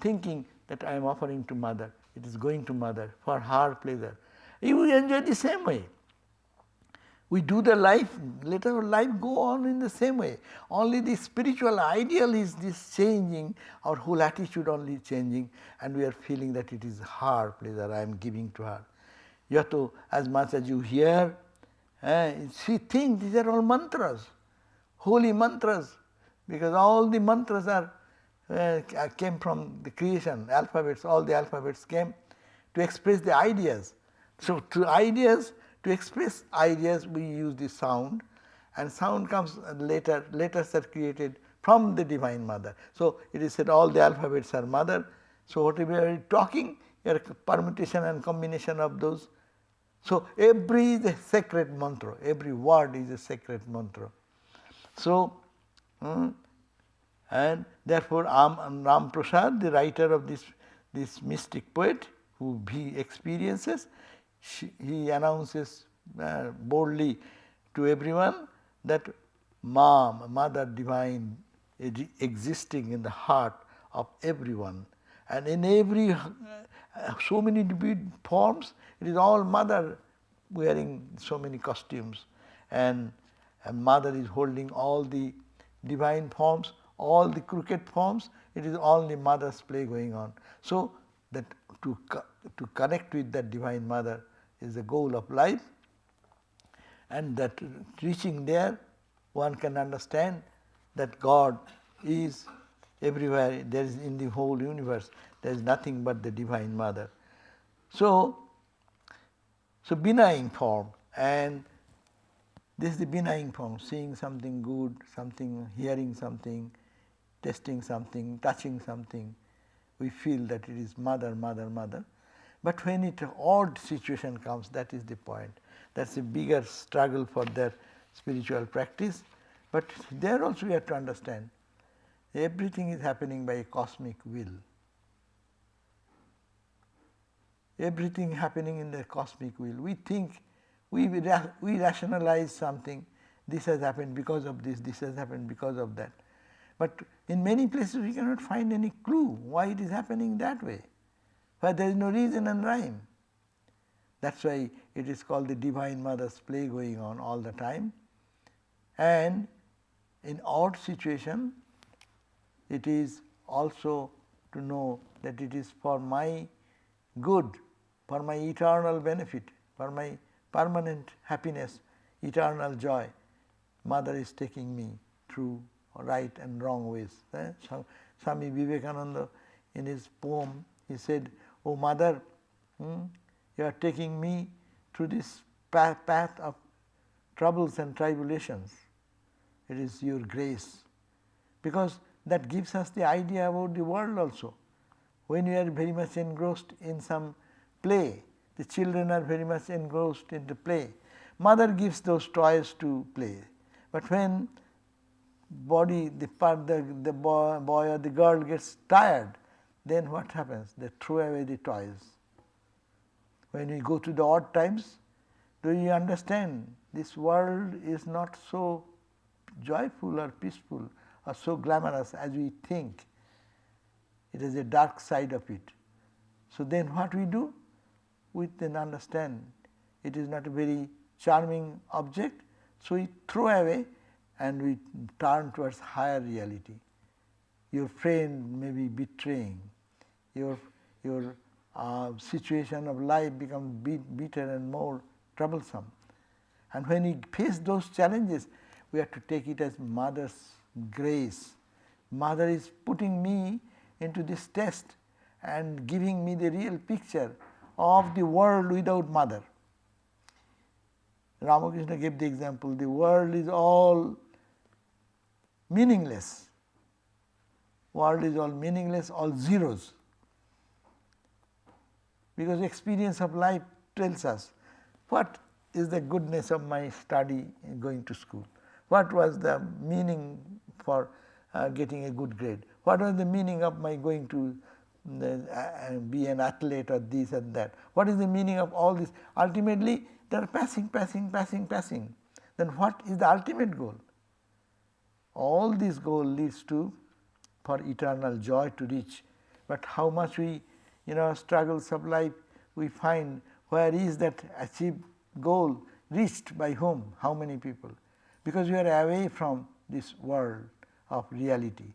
thinking that I am offering to Mother, it is going to Mother for her pleasure. You enjoy the same way. We do the life, let our life go on in the same way. Only the spiritual ideal is this changing, our whole attitude only changing, and we are feeling that it is her pleasure I am giving to her. You have to, as much as you hear, she thinks these are all mantras, holy mantras, because all the mantras are came from the creation, alphabets, all the alphabets came to express the ideas. So to express ideas we use the sound, and sound comes later, letters are created from the Divine Mother. So it is said all the alphabets are mother. So whatever you are talking, your permutation and combination of those. So every is a sacred mantra, every word is a sacred mantra. So and therefore Ram Prasad, the writer of this mystic poet who he experiences, he announces boldly to everyone that Mother Divine is existing in the heart of everyone, and in every so many forms, it is all Mother wearing so many costumes, and Mother is holding all the divine forms, all the crooked forms, it is all the Mother's play going on. So that to connect with that Divine Mother is the goal of life, and that reaching there one can understand that God is everywhere, there is in the whole universe, there is nothing but the Divine Mother. So benign form, and this is the benign form, seeing something good, something, hearing something, tasting something, touching something, we feel that it is Mother, Mother, Mother. But when it odd situation comes, that is the point. That's a bigger struggle for their spiritual practice. But there also we have to understand everything is happening by a cosmic will. Everything happening in the cosmic will. We think, we rationalize something, this has happened because of this has happened because of that. But in many places we cannot find any clue why it is happening that way, why there is no reason and rhyme. That is why it is called the Divine Mother's play going on all the time. And in odd situation, it is also to know that it is for my good, for my eternal benefit, for my permanent happiness, eternal joy. Mother is taking me through right and wrong ways. Swami Vivekananda in his poem, he said, "Oh Mother, you are taking me through this path of troubles and tribulations. It is your grace." Because that gives us the idea about the world also. When we are very much engrossed in some play, the children are very much engrossed in the play. Mother gives those toys to play. But when the boy or the girl gets tired, then what happens? They throw away the toys. When we go to the odd times, do you understand this world is not so joyful or peaceful or so glamorous as we think. It is a dark side of it. So then what we do? We then understand it is not a very charming object, so we throw away and we turn towards higher reality. Your friend may be betraying, your situation of life becomes bitter and more troublesome. And when we face those challenges, we have to take it as Mother's grace. Mother is putting me into this test and giving me the real picture of the world without Mother. Ramakrishna gave the example, the world is all meaningless. World is all meaningless, all zeros. Because experience of life tells us what is the goodness of my study in going to school. What was the meaning for getting a good grade? What was the meaning of my going to be an athlete or this and that? What is the meaning of all this? Ultimately, they are passing. Then what is the ultimate goal? All this goal leads to for eternal joy to reach. But how much we, struggles of life, we find where is that achieved goal reached by whom? How many people? Because you are away from this world of reality.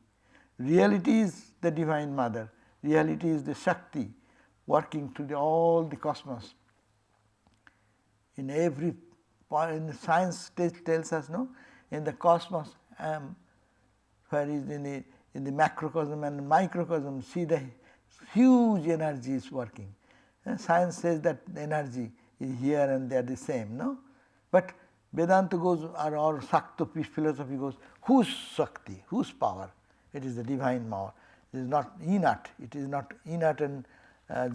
Reality is the Divine Mother, reality is the Shakti working through all the cosmos. In every point, in science tells us, no, in the cosmos, where is in the macrocosm and microcosm, see the huge energy is working. Science says that energy is here and they are the same, no? But Vedanta goes, or Shakta philosophy goes, whose Shakti, whose power? It is the divine power. It is not inert, it is not inert and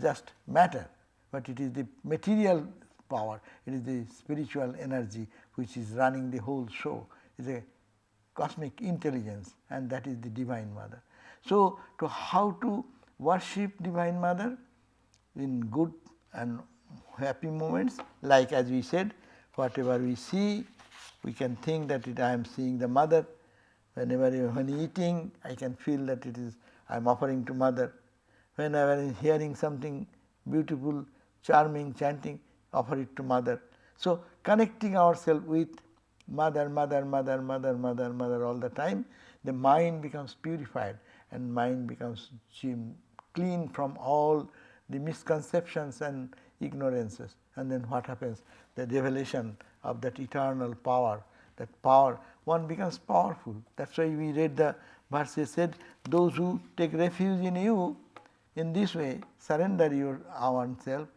just matter, but it is the material power, it is the spiritual energy which is running the whole show. It is a cosmic intelligence, and that is the Divine Mother. So, to how to worship Divine Mother in good and happy moments, like as we said, whatever we see, we can think that I am seeing the Mother. When eating, I can feel that it is I am offering to Mother. Whenever I am hearing something beautiful, charming, chanting, offer it to Mother. So, connecting ourselves with Mother, Mother, Mother, Mother, Mother, Mother all the time, the mind becomes purified and mind becomes clean from all the misconceptions and ignorances. And then what happens? The revelation of that eternal power, that power, one becomes powerful. That is why we read the verses said, those who take refuge in you, in this way, surrender your oneself,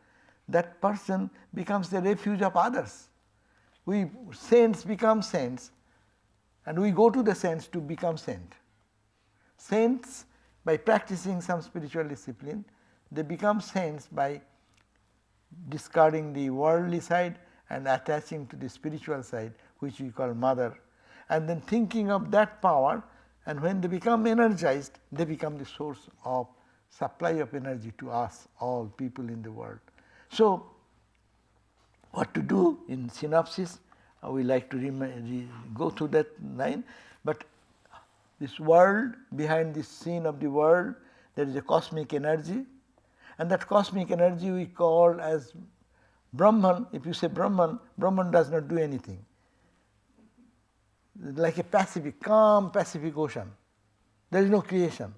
that person becomes the refuge of others. We saints become saints, and we go to the saints to become saint. Saints, by practicing some spiritual discipline, they become saints by discarding the worldly side and attaching to the spiritual side, which we call Mother, and then thinking of that power, and when they become energized, they become the source of supply of energy to us, all people in the world. So, what to do in synopsis, we like to go through that line, but this world, behind this scene of the world, there is a cosmic energy, and that cosmic energy we call as Brahman. If you say Brahman, Brahman does not do anything. Like a Pacific, calm Pacific Ocean, there is no creation.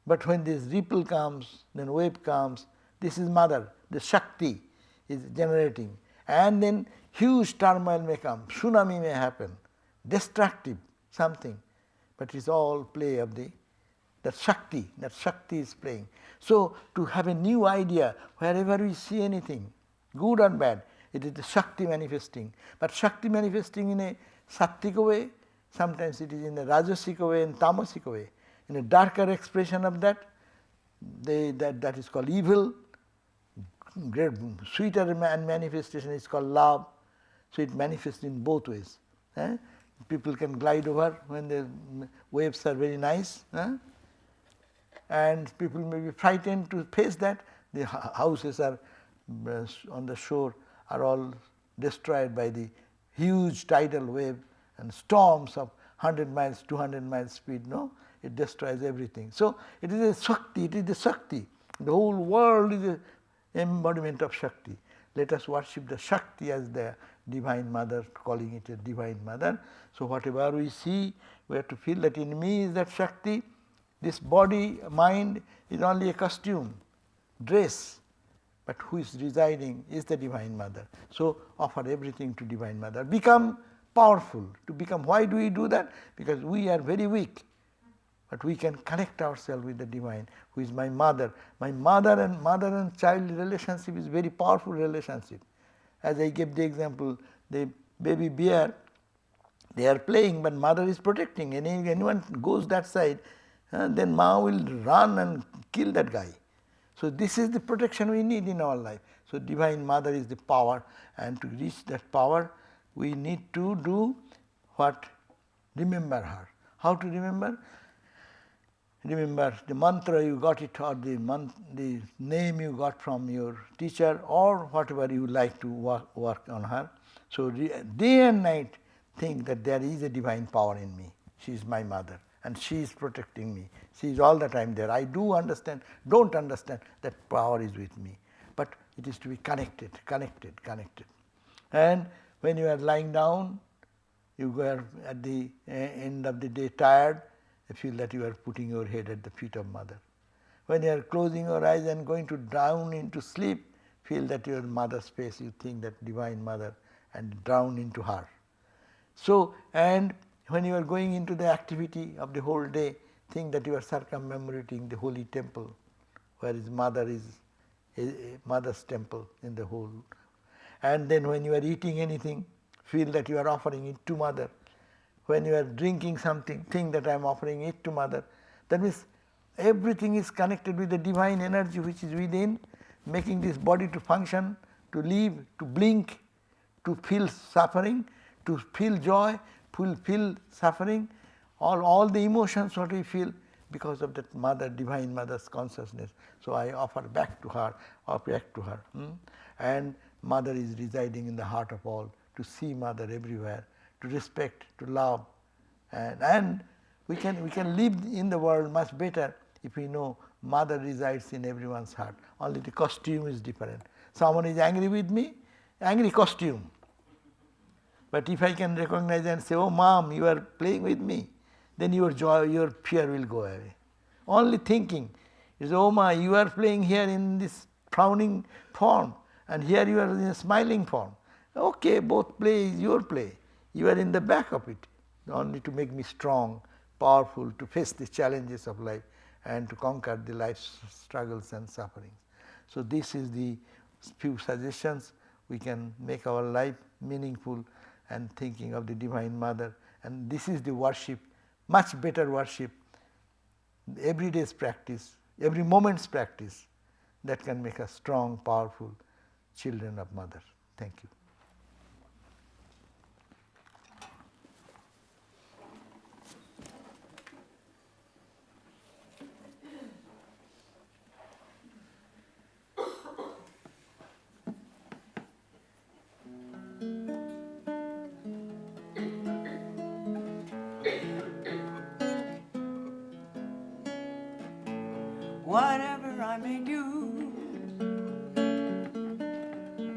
But when this ripple comes, then wave comes, this is Mother, the Shakti is generating, and then huge turmoil may come, tsunami may happen, destructive something, but it is all play of that Shakti is playing. So, to have a new idea, wherever we see anything, good or bad, it is the Shakti manifesting, but Shakti manifesting in a Sattvika way, sometimes it is in a Rajasika way and Tamasika way. In a darker expression of that, that is called evil. Great sweeter manifestation is called love. So, it manifests in both ways. People can glide over when the waves are very nice, and people may be frightened to face that. The houses are on the shore are all destroyed by the huge tidal wave and storms of 100 miles, 200 miles speed, no? It destroys everything. So, it is a Shakti, it is the Shakti. The whole world is an embodiment of Shakti. Let us worship the Shakti as the Divine Mother, calling it a Divine Mother. So, whatever we see, we have to feel that in me is that Shakti. This body, mind is only a costume, dress, but who is residing is the Divine Mother. So, offer everything to Divine Mother. Become powerful. To become, why do we do that? Because we are very weak. But we can connect ourselves with the Divine, who is my Mother. My mother and child relationship is very powerful relationship. As I gave the example, the baby bear, they are playing, but mother is protecting. Anyone goes that side, then Ma will run and kill that guy. So, this is the protection we need in our life. So, Divine Mother is the power, and to reach that power, we need to do what? Remember her. How to remember? Remember the mantra you got it, or the name you got from your teacher, or whatever you like to work on her. So, day and night think that there is a divine power in me. She is my mother and she is protecting me. She is all the time there. I don't understand that power is with me. But it is to be connected, connected, connected. And when you are lying down, you are at the end of the day tired, you feel that you are putting your head at the feet of Mother. When you are closing your eyes and going to down into sleep, feel that your Mother's face, you think that Divine Mother, and drown into her. So, and when you are going into the activity of the whole day, think that you are circummemorating the holy temple, where his Mother is a Mother's temple in the whole. And then when you are eating anything, feel that you are offering it to Mother. When you are drinking something, think that I am offering it to Mother. That means everything is connected with the divine energy which is within, making this body to function, to live, to blink, to feel suffering, to feel joy, to feel suffering, all the emotions what we feel because of that Mother, Divine Mother's consciousness. So I offer back to her, And Mother is residing in the heart of all, to see Mother everywhere, to respect, to love. And we can live in the world much better if we know Mother resides in everyone's heart. Only the costume is different. Someone is angry with me, angry costume. But if I can recognize and say, oh Mom, you are playing with me, then your joy, your fear will go away. Only thinking is, oh Ma, you are playing here in this frowning form, and here you are in a smiling form. Okay, both play is your play. You are in the back of it, only to make me strong, powerful, to face the challenges of life and to conquer the life's struggles and sufferings. So this is the few suggestions. We can make our life meaningful and thinking of the Divine Mother, and this is the worship, much better worship, every day's practice, every moment's practice, that can make us strong, powerful children of Mother. Thank you. Whatever I may do,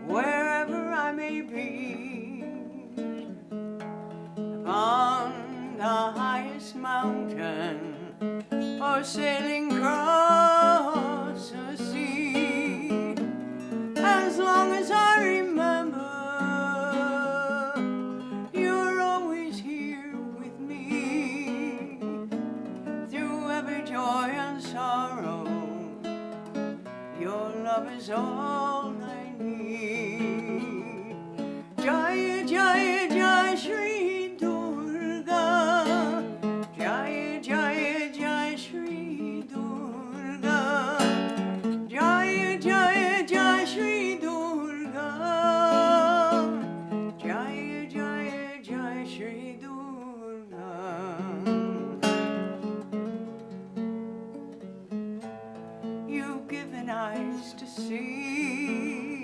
wherever I may be, upon the highest mountain, or sailing across the sea, as long as I remember, you're always here with me, through every joy and sorrow. Your love is all I need. Jaya Jaya Jaya Shri Durga. Jaya Jaya Jaya Shri Durga. Jaya Jaya Jaya Shri Durga. Jaya Jaya Jaya Shri Durga. You've given eyes to see,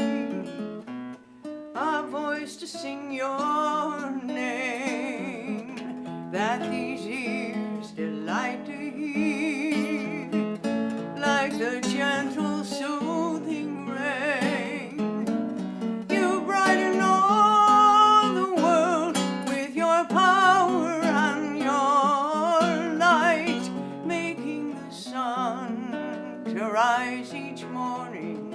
a voice to sing your name, that these ears delight to hear, like the gentle soothing rain. You brighten all the world with your power and your light, making the sun to rise each morning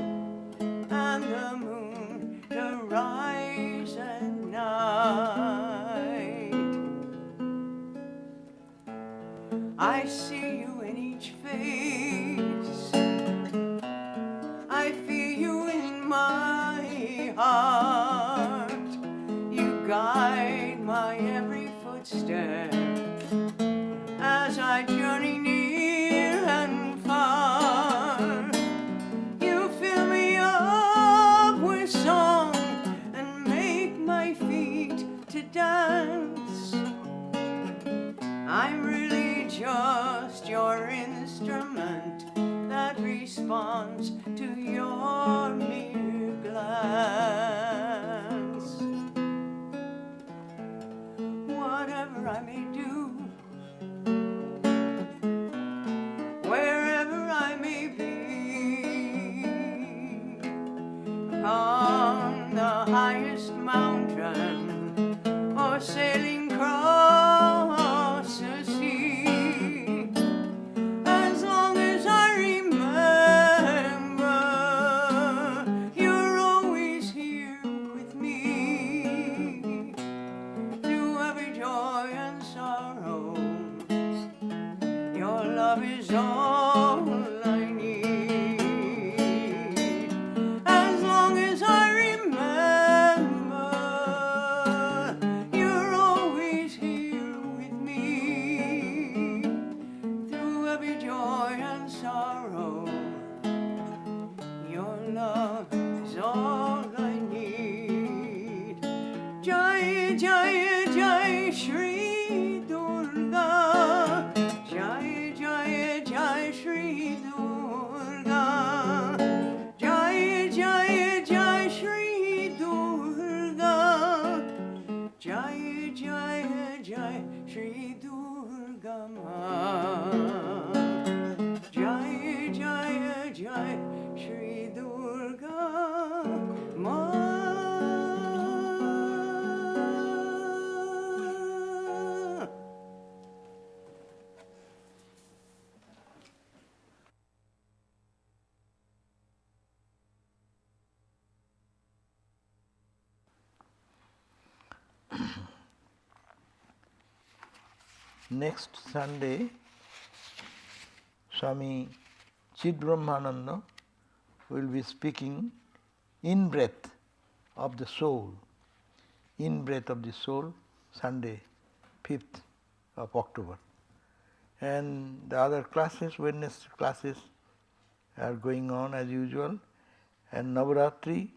and the moon to rise at night. I see you in each face, I feel you in my heart. You guide my every footstep as I journey near and far. You fill me up with song and make my feet to dance. I'm really just your instrument that responds to your mere glance. Whatever I may do, wherever I may be, is all I need. As long as I remember, you're always here with me. Through every joy and sorrow, your love is all I need. Jai Jai Jai Shri Durga. Jai Jai Jai Shri Durga. Jai Jai Jai Shri Durga. Jai Jai Jai Shri Durga Ma. Jai Jai Jai Shri Durga Ma. Next Sunday, Swami Sarvadevananda will be speaking in breath of the soul. In breath of the soul, Sunday, 5th of October. And the other classes, Wednesday classes are going on as usual. And Navaratri,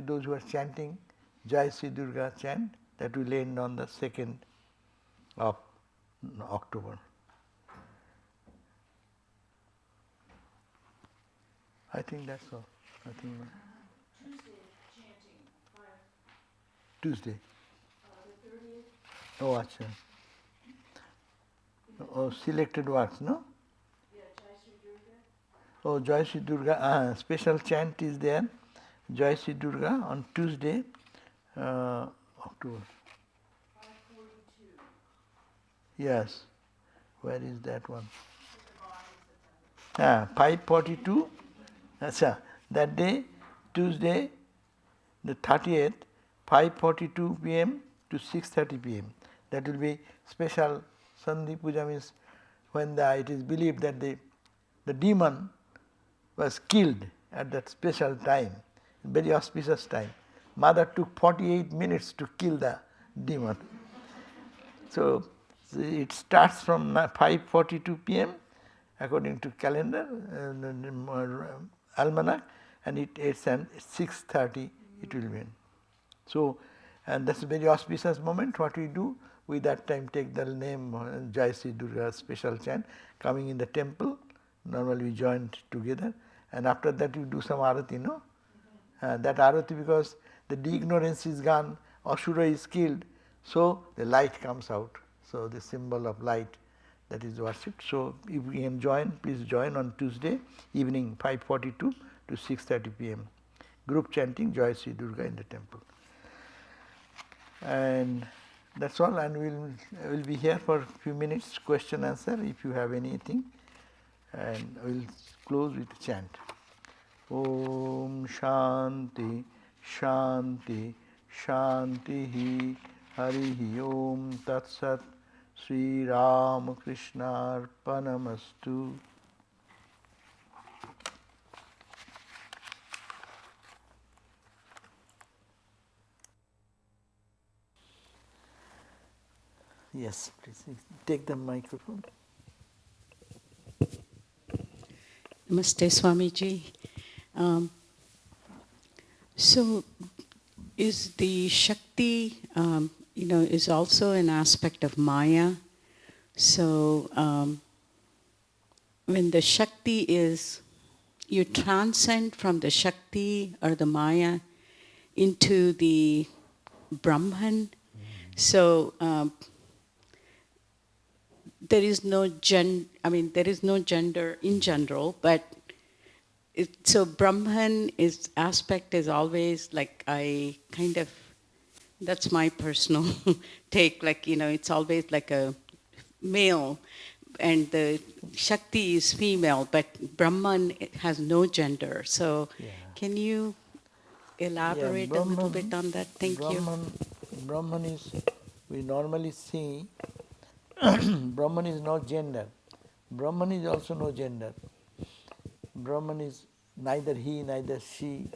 those who are chanting Jai Sri Durga chant, that will end on the 2nd of October. I think that's all. Nothing more. Tuesday. The 30th. Oh, acha. Oh, selected words, no? Yeah, Jai Sri Durga. Oh, Jai Sri Durga. Special chant is there. Jai Sri Durga on Tuesday, October. 5:42. Yes. Where is that one? 5:42. Acha. That day, Tuesday, the 30th, 5:42 p.m. to 6:30 p.m. That will be special Sandhi Puja, means when it is believed that the demon was killed at that special time, very auspicious time. Mother took 48 minutes to kill the demon. So it starts from 5:42 p.m. according to calendar, almanac, and it's at 6:30 it will be. So, and that's a very auspicious moment. What we do, we that time take the name Jai Sri Durga special chant, coming in the temple. Normally we join together, and after that we do some arati, no? That arati, because the ignorance is gone, Asura is killed, so the light comes out. So the symbol of light, that is worshipped. So if we can join, please join on Tuesday evening 5:42 to 6:30 p.m. Group chanting Jai Sri Durga in the temple. And that's all, and we'll be here for a few minutes, question answer if you have anything, and we'll close with a chant. Om Shanti Shanti Shanti Harihi Om Tat Sat Sri Ram Krishna Arpanamastu. Yes, please take the microphone. Namaste, Swamiji. So, is the Shakti, is also an aspect of Maya? So, when the Shakti is, you transcend from the Shakti or the Maya into the Brahman. So, there is no there is no gender in general, but so Brahman aspect is always like that's my personal take, it's always like a male, and the Shakti is female, but Brahman has no gender. So can you elaborate a little bit on that? Thank you. Brahman is, we normally see, Brahman is not gender. Brahman is also no gender. Brahman is neither he, neither she,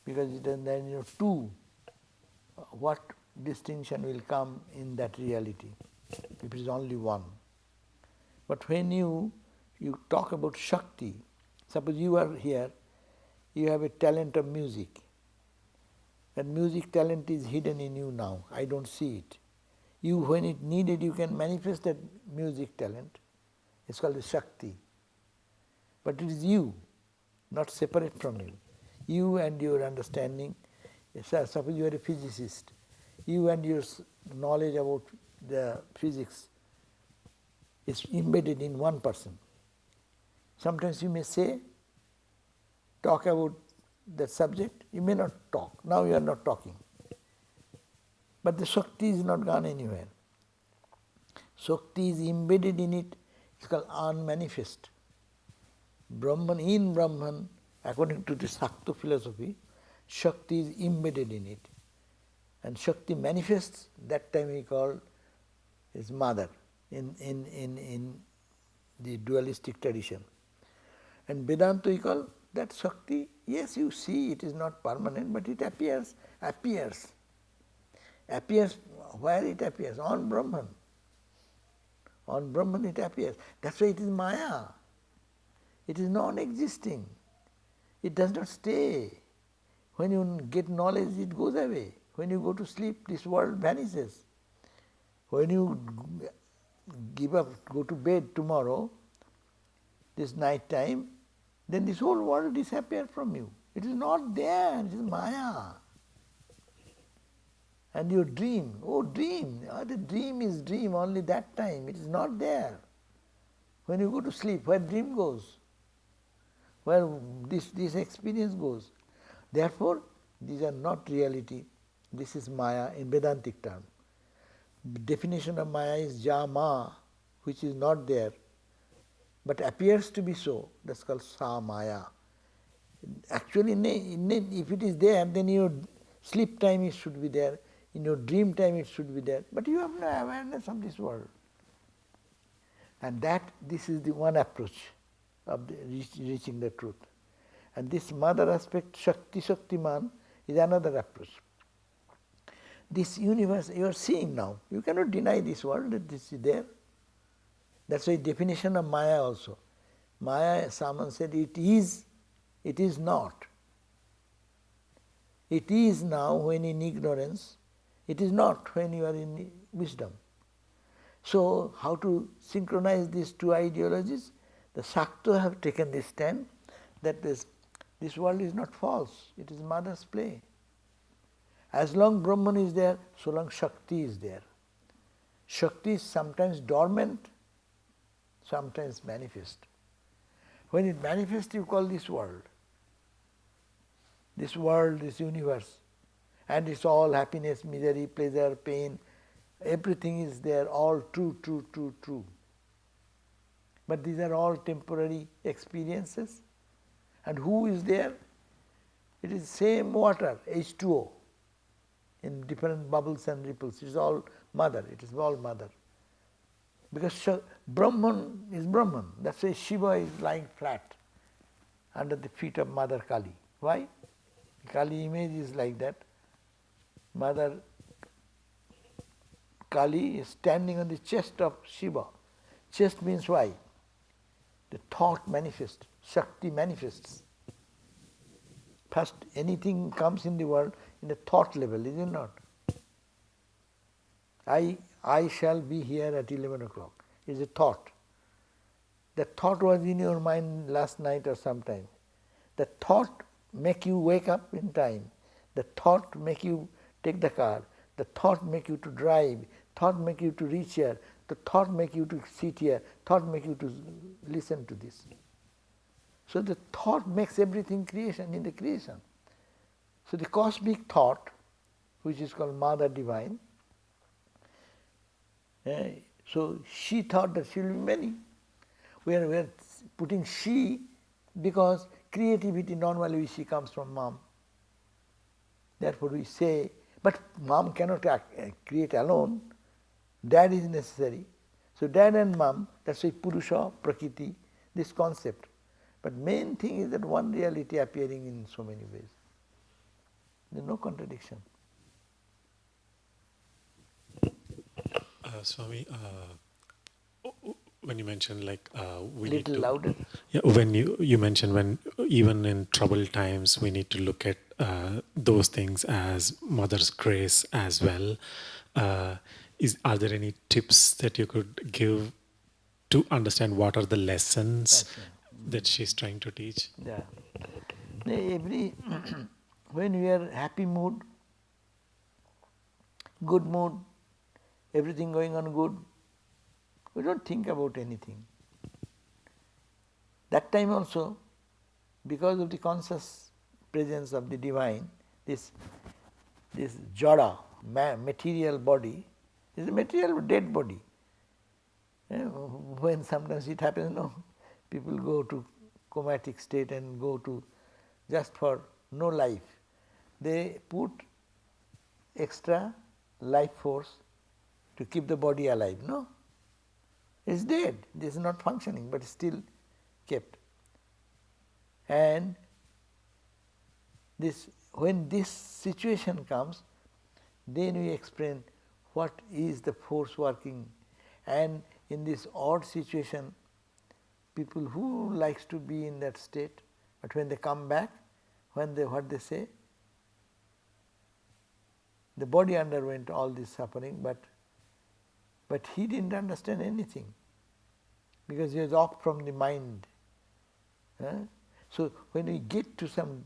because it is then two. What distinction will come in that reality if it is only one? But when you talk about Shakti, suppose you are here, you have a talent of music. That music talent is hidden in you now. I don't see it. You, when it needed, you can manifest that music talent. It's called the Shakti. But it is you, not separate from you. You and your understanding. Suppose you are a physicist. You and your knowledge about the physics is embedded in one person. Sometimes you may say, talk about that subject, you may not talk. Now you are not talking. But the Shakti is not gone anywhere. Shakti is embedded in it, it's called unmanifest. Brahman, in Brahman, according to the Shakta philosophy, Shakti is embedded in it. And Shakti manifests, that time we call is mother in the dualistic tradition. And Vedanta we call that Shakti, yes, you see it is not permanent, but it appears. Appears where it appears? On Brahman. On Brahman it appears. That's why it is Maya. It is non-existing. It does not stay. When you get knowledge, it goes away. When you go to sleep, this world vanishes. When you give up, go to bed tomorrow, this night time, then this whole world disappears from you. It is not there, it is Maya. And your dream, the dream is dream only that time, it is not there. When you go to sleep, where dream goes? Where this experience goes? Therefore, these are not reality. This is Maya in Vedantic term. Definition of Maya is Jama, which is not there, but appears to be so. That's called Sa Maya. Actually, if it is there, then your sleep time it should be there, in your dream time it should be there, but you have no awareness of this world. And this is the one approach of reaching the truth. And this mother aspect, Shakti Shaktiman, is another approach. This universe you are seeing now, you cannot deny this world that this is there. That's why definition of Maya also. Maya, someone said, it is not. It is now when in ignorance, it is not when you are in wisdom. So, how to synchronize these two ideologies? The Shakta have taken this stand that this world is not false, it is mother's play. As long Brahman is there, so long Shakti is there. Shakti is sometimes dormant, sometimes manifest. When it manifests, you call this world, this universe, and it's all happiness, misery, pleasure, pain, everything is there, all true. But these are all temporary experiences. And who is there? It is same water, H2O, in different bubbles and ripples. It is all mother, Because Brahman is Brahman. That's why Shiva is lying flat under the feet of Mother Kali. Why? The Kali image is like that. Mother Kali is standing on the chest of Shiva. Chest means why? The thought manifests, Shakti manifests. First, anything comes in the world in the thought level, is it not? I shall be here at 11 o'clock. It's a thought. That thought was in your mind last night or sometime. The thought make you wake up in time. The thought make you take the car. The thought make you to drive. Thought make you to reach here. The thought make you to sit here. Thought make you to listen to this. So the thought makes everything creation in the creation. So the cosmic thought, which is called Mother Divine, so she thought that she will be many. We are putting she because creativity normally she comes from mom. Therefore we say, but mom cannot create alone. Dad is necessary. So dad and mom, that's why Purusha, Prakriti, this concept. But main thing is that one reality appearing in so many ways. There is no contradiction. Swami, when you mentioned like we need Little to, louder. yeah, when you mentioned when even in troubled times we need to look at those things as Mother's grace as well. Are there any tips that you could give to understand what are the lessons that she's trying to teach? Yeah. Every when we are happy mood, good mood, everything going on good, we don't think about anything. That time also, because of the conscious presence of the divine, this jada, material body, is a material dead body. When sometimes it happens, no, people go to comatic state and go to just for no life. They put extra life force to keep the body alive. No, it's dead. This is not functioning, but still kept. And when this situation comes, then we explain what is the force working. And in this odd situation, people who likes to be in that state, but when they come back, what they say? The body underwent all this suffering, but he didn't understand anything because he was off from the mind. So when we get to some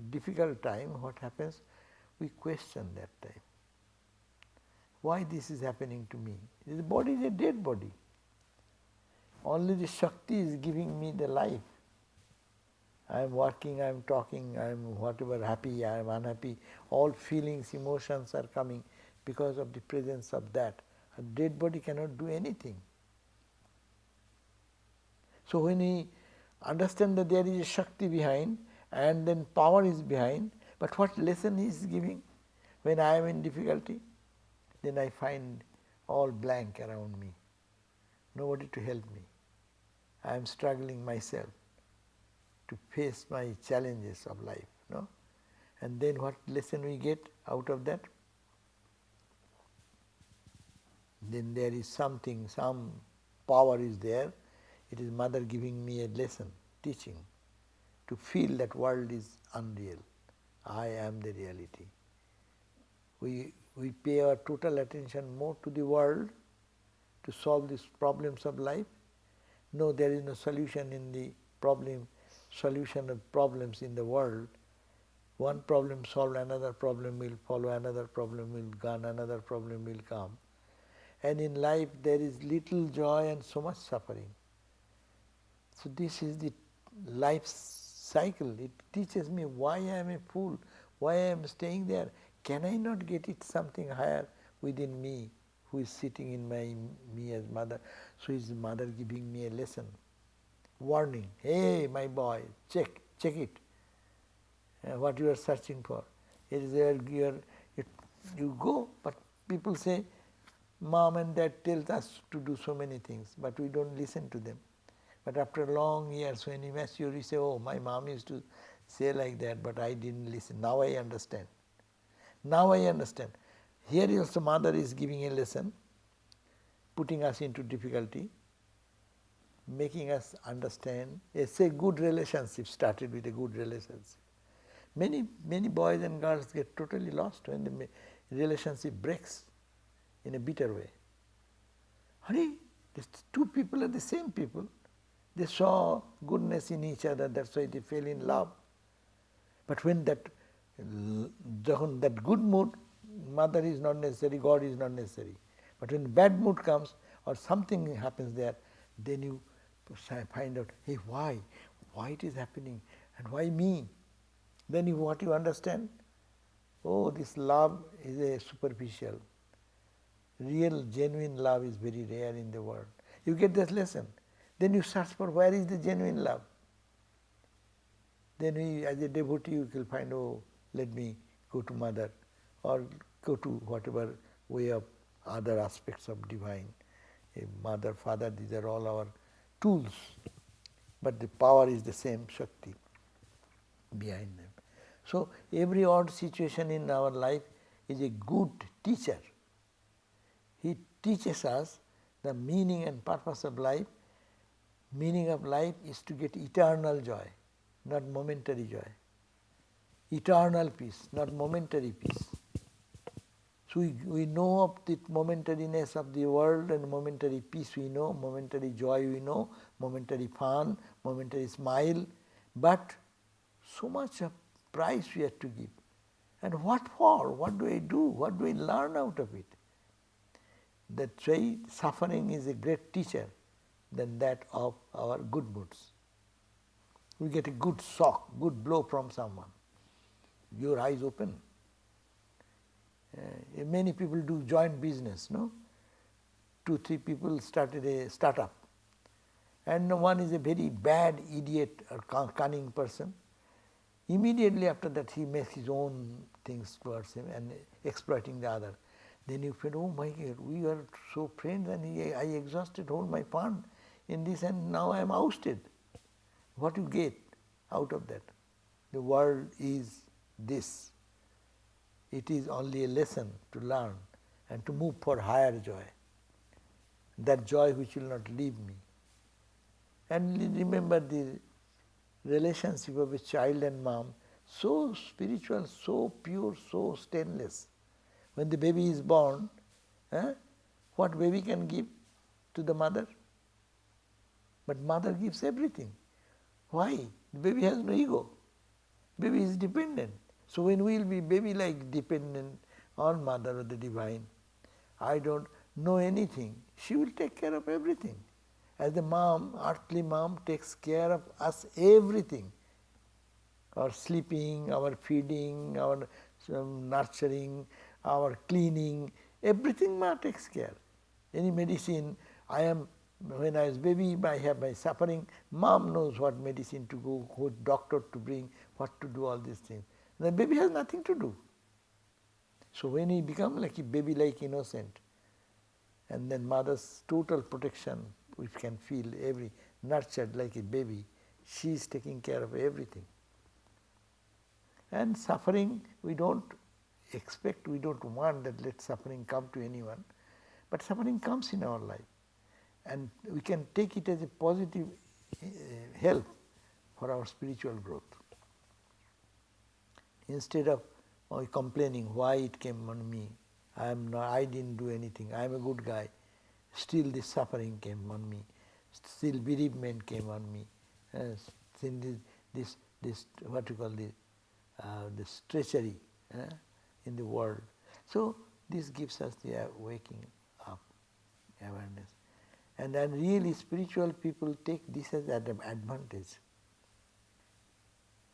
difficult time, what happens? We question that time. Why this is happening to me? The body is a dead body. Only the Shakti is giving me the life. I am working, I am talking, I am whatever, happy, I am unhappy. All feelings, emotions are coming because of the presence of that. A dead body cannot do anything. So when we understand that there is a Shakti behind and then power is behind, but what lesson he is giving? When I am in difficulty, then I find all blank around me. Nobody to help me. I am struggling myself to face my challenges of life. No? And then what lesson we get out of that? Then there is something, some power is there. It is Mother giving me a lesson, teaching, to feel that world is unreal. I am the reality. We pay our total attention more to the world to solve these problems of life. No, there is no solution in the solution of problems in the world. One problem solved, another problem will follow, another problem will come, another problem will come. And in life there is little joy and so much suffering. So this is the life cycle. It teaches me why I am a fool, why I am staying there. Can I not get it something higher within me, who is sitting in me as Mother? So is Mother giving me a lesson, warning, hey my boy, check it, what you are searching for. It is there, you go, but people say, Mom and Dad tells us to do so many things, but we don't listen to them. But after long years, when you mature, you say, oh, my mom used to say like that, but I didn't listen. Now I understand. Now I understand. Here also Mother is giving a lesson, putting us into difficulty, making us understand. It's a good relationship, started with a good relationship. Many boys and girls get totally lost when the relationship breaks in a bitter way. Honey, these two people are the same people. They saw goodness in each other, that's why they fell in love. But when that good mood, Mother is not necessary, God is not necessary. But when bad mood comes or something happens there, then you find out, hey, why? Why it is happening? And why me? Then what you understand? Oh, this love is a superficial. Real, genuine love is very rare in the world. You get this lesson. Then you search for where is the genuine love. Then as a devotee you will find, oh, let me go to Mother or go to whatever way of other aspects of divine a mother, father, these are all our tools. But the power is the same, Shakti, behind them. So every odd situation in our life is a good teacher. He teaches us the meaning and purpose of life. Meaning of life is to get eternal joy, not momentary joy. Eternal peace, not momentary peace. So we know of the momentariness of the world and momentary peace we know, momentary joy we know, momentary fun, momentary smile, but so much of price we have to give. And what for? What do I do? What do I learn out of it? That's why suffering is a great teacher than that of our good moods. We get a good shock, good blow from someone. Your eyes open. Many people do joint business, no? 2, 3 people started a startup. And one is a very bad idiot or cunning person. Immediately after that he makes his own things towards him and exploiting the other. Then you feel, oh my God, we are so friends and I exhausted all my fund in this and now I am ousted. What you get out of that? The world is this. It is only a lesson to learn and to move for higher joy. That joy which will not leave me. And remember the relationship of a child and mom, so spiritual, so pure, so stainless. When the baby is born, what baby can give to the mother? But mother gives everything. Why? The baby has no ego. Baby is dependent. So when we will be baby-like dependent on mother or the divine, I don't know anything, she will take care of everything. As the mom, earthly mom takes care of us everything. Our sleeping, our feeding, our nurturing, our cleaning, everything ma takes care. Any medicine, when I was baby, I have my suffering, mom knows what medicine to go, what doctor to bring, what to do, all these things. The baby has nothing to do. So when he becomes like a baby-like innocent, and then mother's total protection, which can feel nurtured like a baby, she is taking care of everything. And suffering, we don't expect, we don't want that let suffering come to anyone, but suffering comes in our life. And we can take it as a positive help for our spiritual growth. Instead of complaining why it came on me, I didn't do anything, I am a good guy, still this suffering came on me, still bereavement came on me, still this what you call this treachery in the world. So this gives us the waking up awareness. And then really spiritual people take this as an advantage.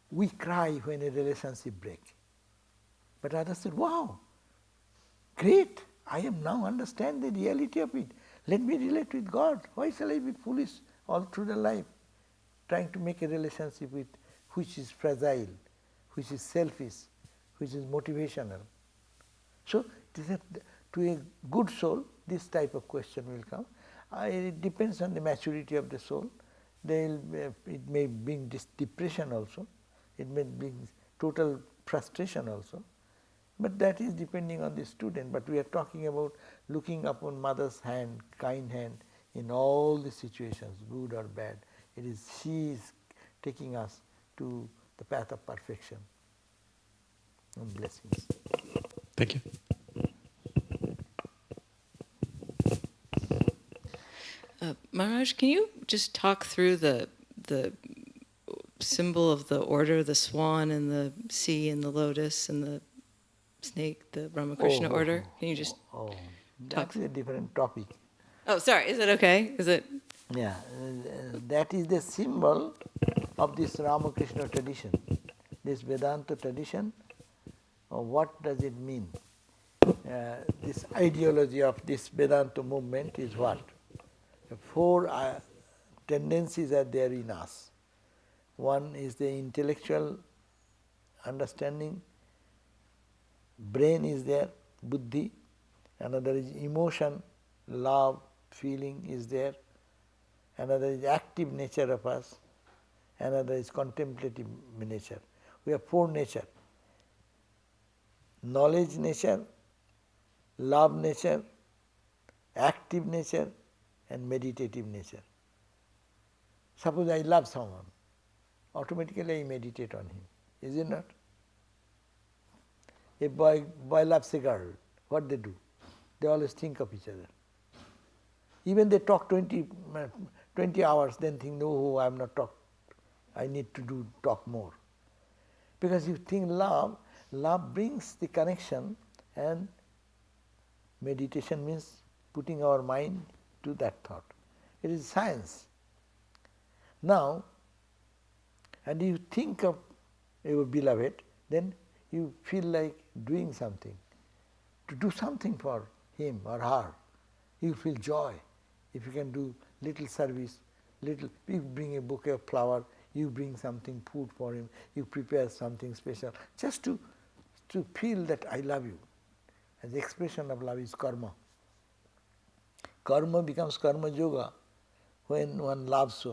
We cry when a relationship breaks. But others said, wow, great, I am now understand the reality of it. Let me relate with God. Why shall I be foolish all through the life, trying to make a relationship with which is fragile, which is selfish, which is motivational. So to a good soul, this type of question will come. It depends on the maturity of the soul. It may bring depression also. It may bring total frustration also. But that is depending on the student. But we are talking about looking upon mother's hand, kind hand, in all the situations, good or bad. She is taking us to the path of perfection. And blessings. Thank you. Maharaj, can you just talk through the symbol of the order, the swan and the sea and the lotus and the snake, the Ramakrishna order? Can you just that's a different topic. Oh, sorry. Is it okay? Is it? Yeah, that is the symbol of this Ramakrishna tradition, this Vedanta tradition. What does it mean? This ideology of this Vedanta movement is what? 4 tendencies are there in us. One is the intellectual understanding, brain is there, buddhi. Another is emotion, love, feeling is there. Another is active nature of us. Another is contemplative nature. We have four nature. Knowledge nature, love nature, active nature, and meditative nature. Suppose I love someone, automatically I meditate on him. Is it not? A boy loves a girl, what they do? They always think of each other. Even they talk 20 hours, then think, no, I am not talk. I need to talk more. Because you think love brings the connection, and meditation means putting our mind to that thought. It is science. Now, and you think of your beloved, then you feel like doing something. To do something for him or her, you feel joy. If you can do little service, you bring a bouquet of flower, you bring something, food for him, you prepare something special, just to feel that I love you. And the expression of love is karma. Karma becomes karma yoga when one loves.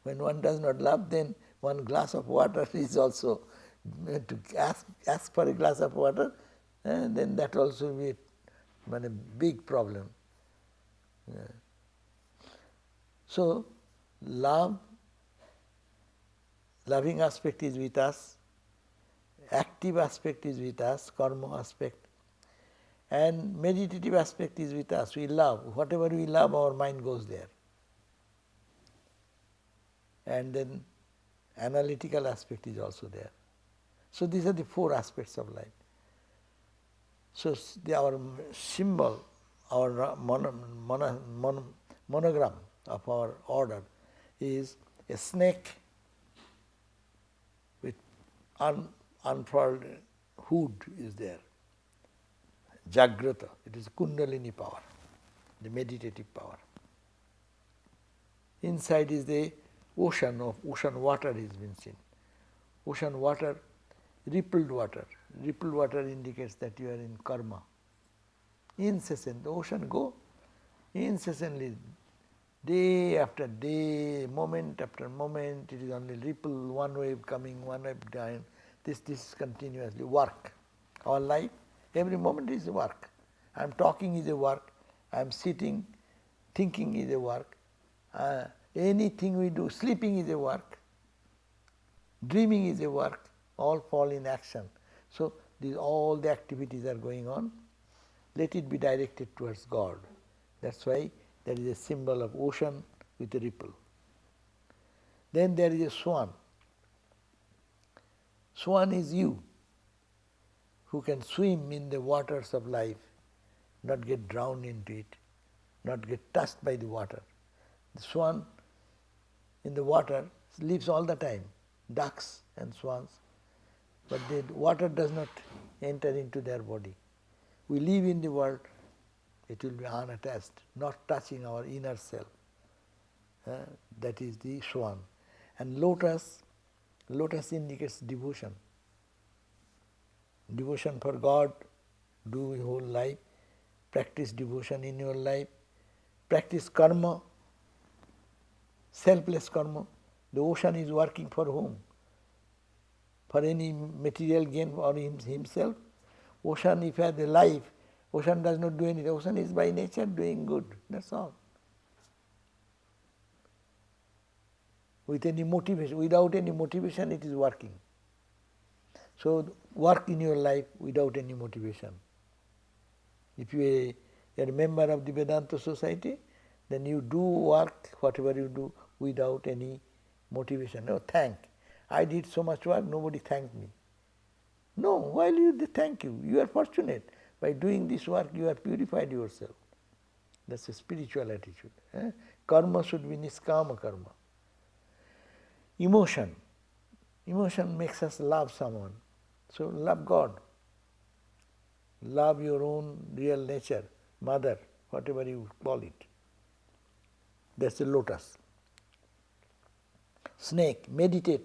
When one does not love, then one glass of water is also to ask for a glass of water, and then that also will be a big problem. Yeah. So, loving aspect is with us, active aspect is with us, karma aspect, and meditative aspect is with us. We love. Whatever we love, our mind goes there. And then analytical aspect is also there. So these are the four aspects of life. So our symbol, our monogram of our order is a snake with unfurled hood is there. Jagrata, it is Kundalini power, the meditative power. Inside is the ocean water is been seen. Ocean water, rippled water. Rippled water indicates that you are in karma. Incessant, the ocean go incessantly, day after day, moment after moment, it is only ripple, one wave coming, one wave dying. This is continuously work. Our life, every moment is a work. I am talking is a work. I am sitting, thinking is a work. Anything we do, sleeping is a work. Dreaming is a work. All fall in action. So all the activities are going on. Let it be directed towards God. That's why there is a symbol of ocean with a ripple. Then there is a swan. Swan is you, who can swim in the waters of life, not get drowned into it, not get touched by the water. The swan in the water lives all the time, ducks and swans, but the water does not enter into their body. We live in the world, it will be unattached, not touching our inner self. That is the swan. And lotus indicates devotion. Devotion for God, do your whole life, practice devotion in your life, practice karma, selfless karma. The ocean is working for whom? For any material gain for himself. Ocean, if he has a life, ocean does not do anything. Ocean is by nature doing good, that's all. With any motivation, without any motivation it is working. So work in your life without any motivation. If you are a member of the Vedanta Society, then you do work, whatever you do, without any motivation. No, thank. I did so much work, nobody thanked me. No, why will they thank you? You are fortunate. By doing this work, you have purified yourself. That's a spiritual attitude. Karma should be niskama karma. Emotion. Emotion makes us love someone. So love God. Love your own real nature, mother, whatever you call it. That's the lotus. Snake, meditate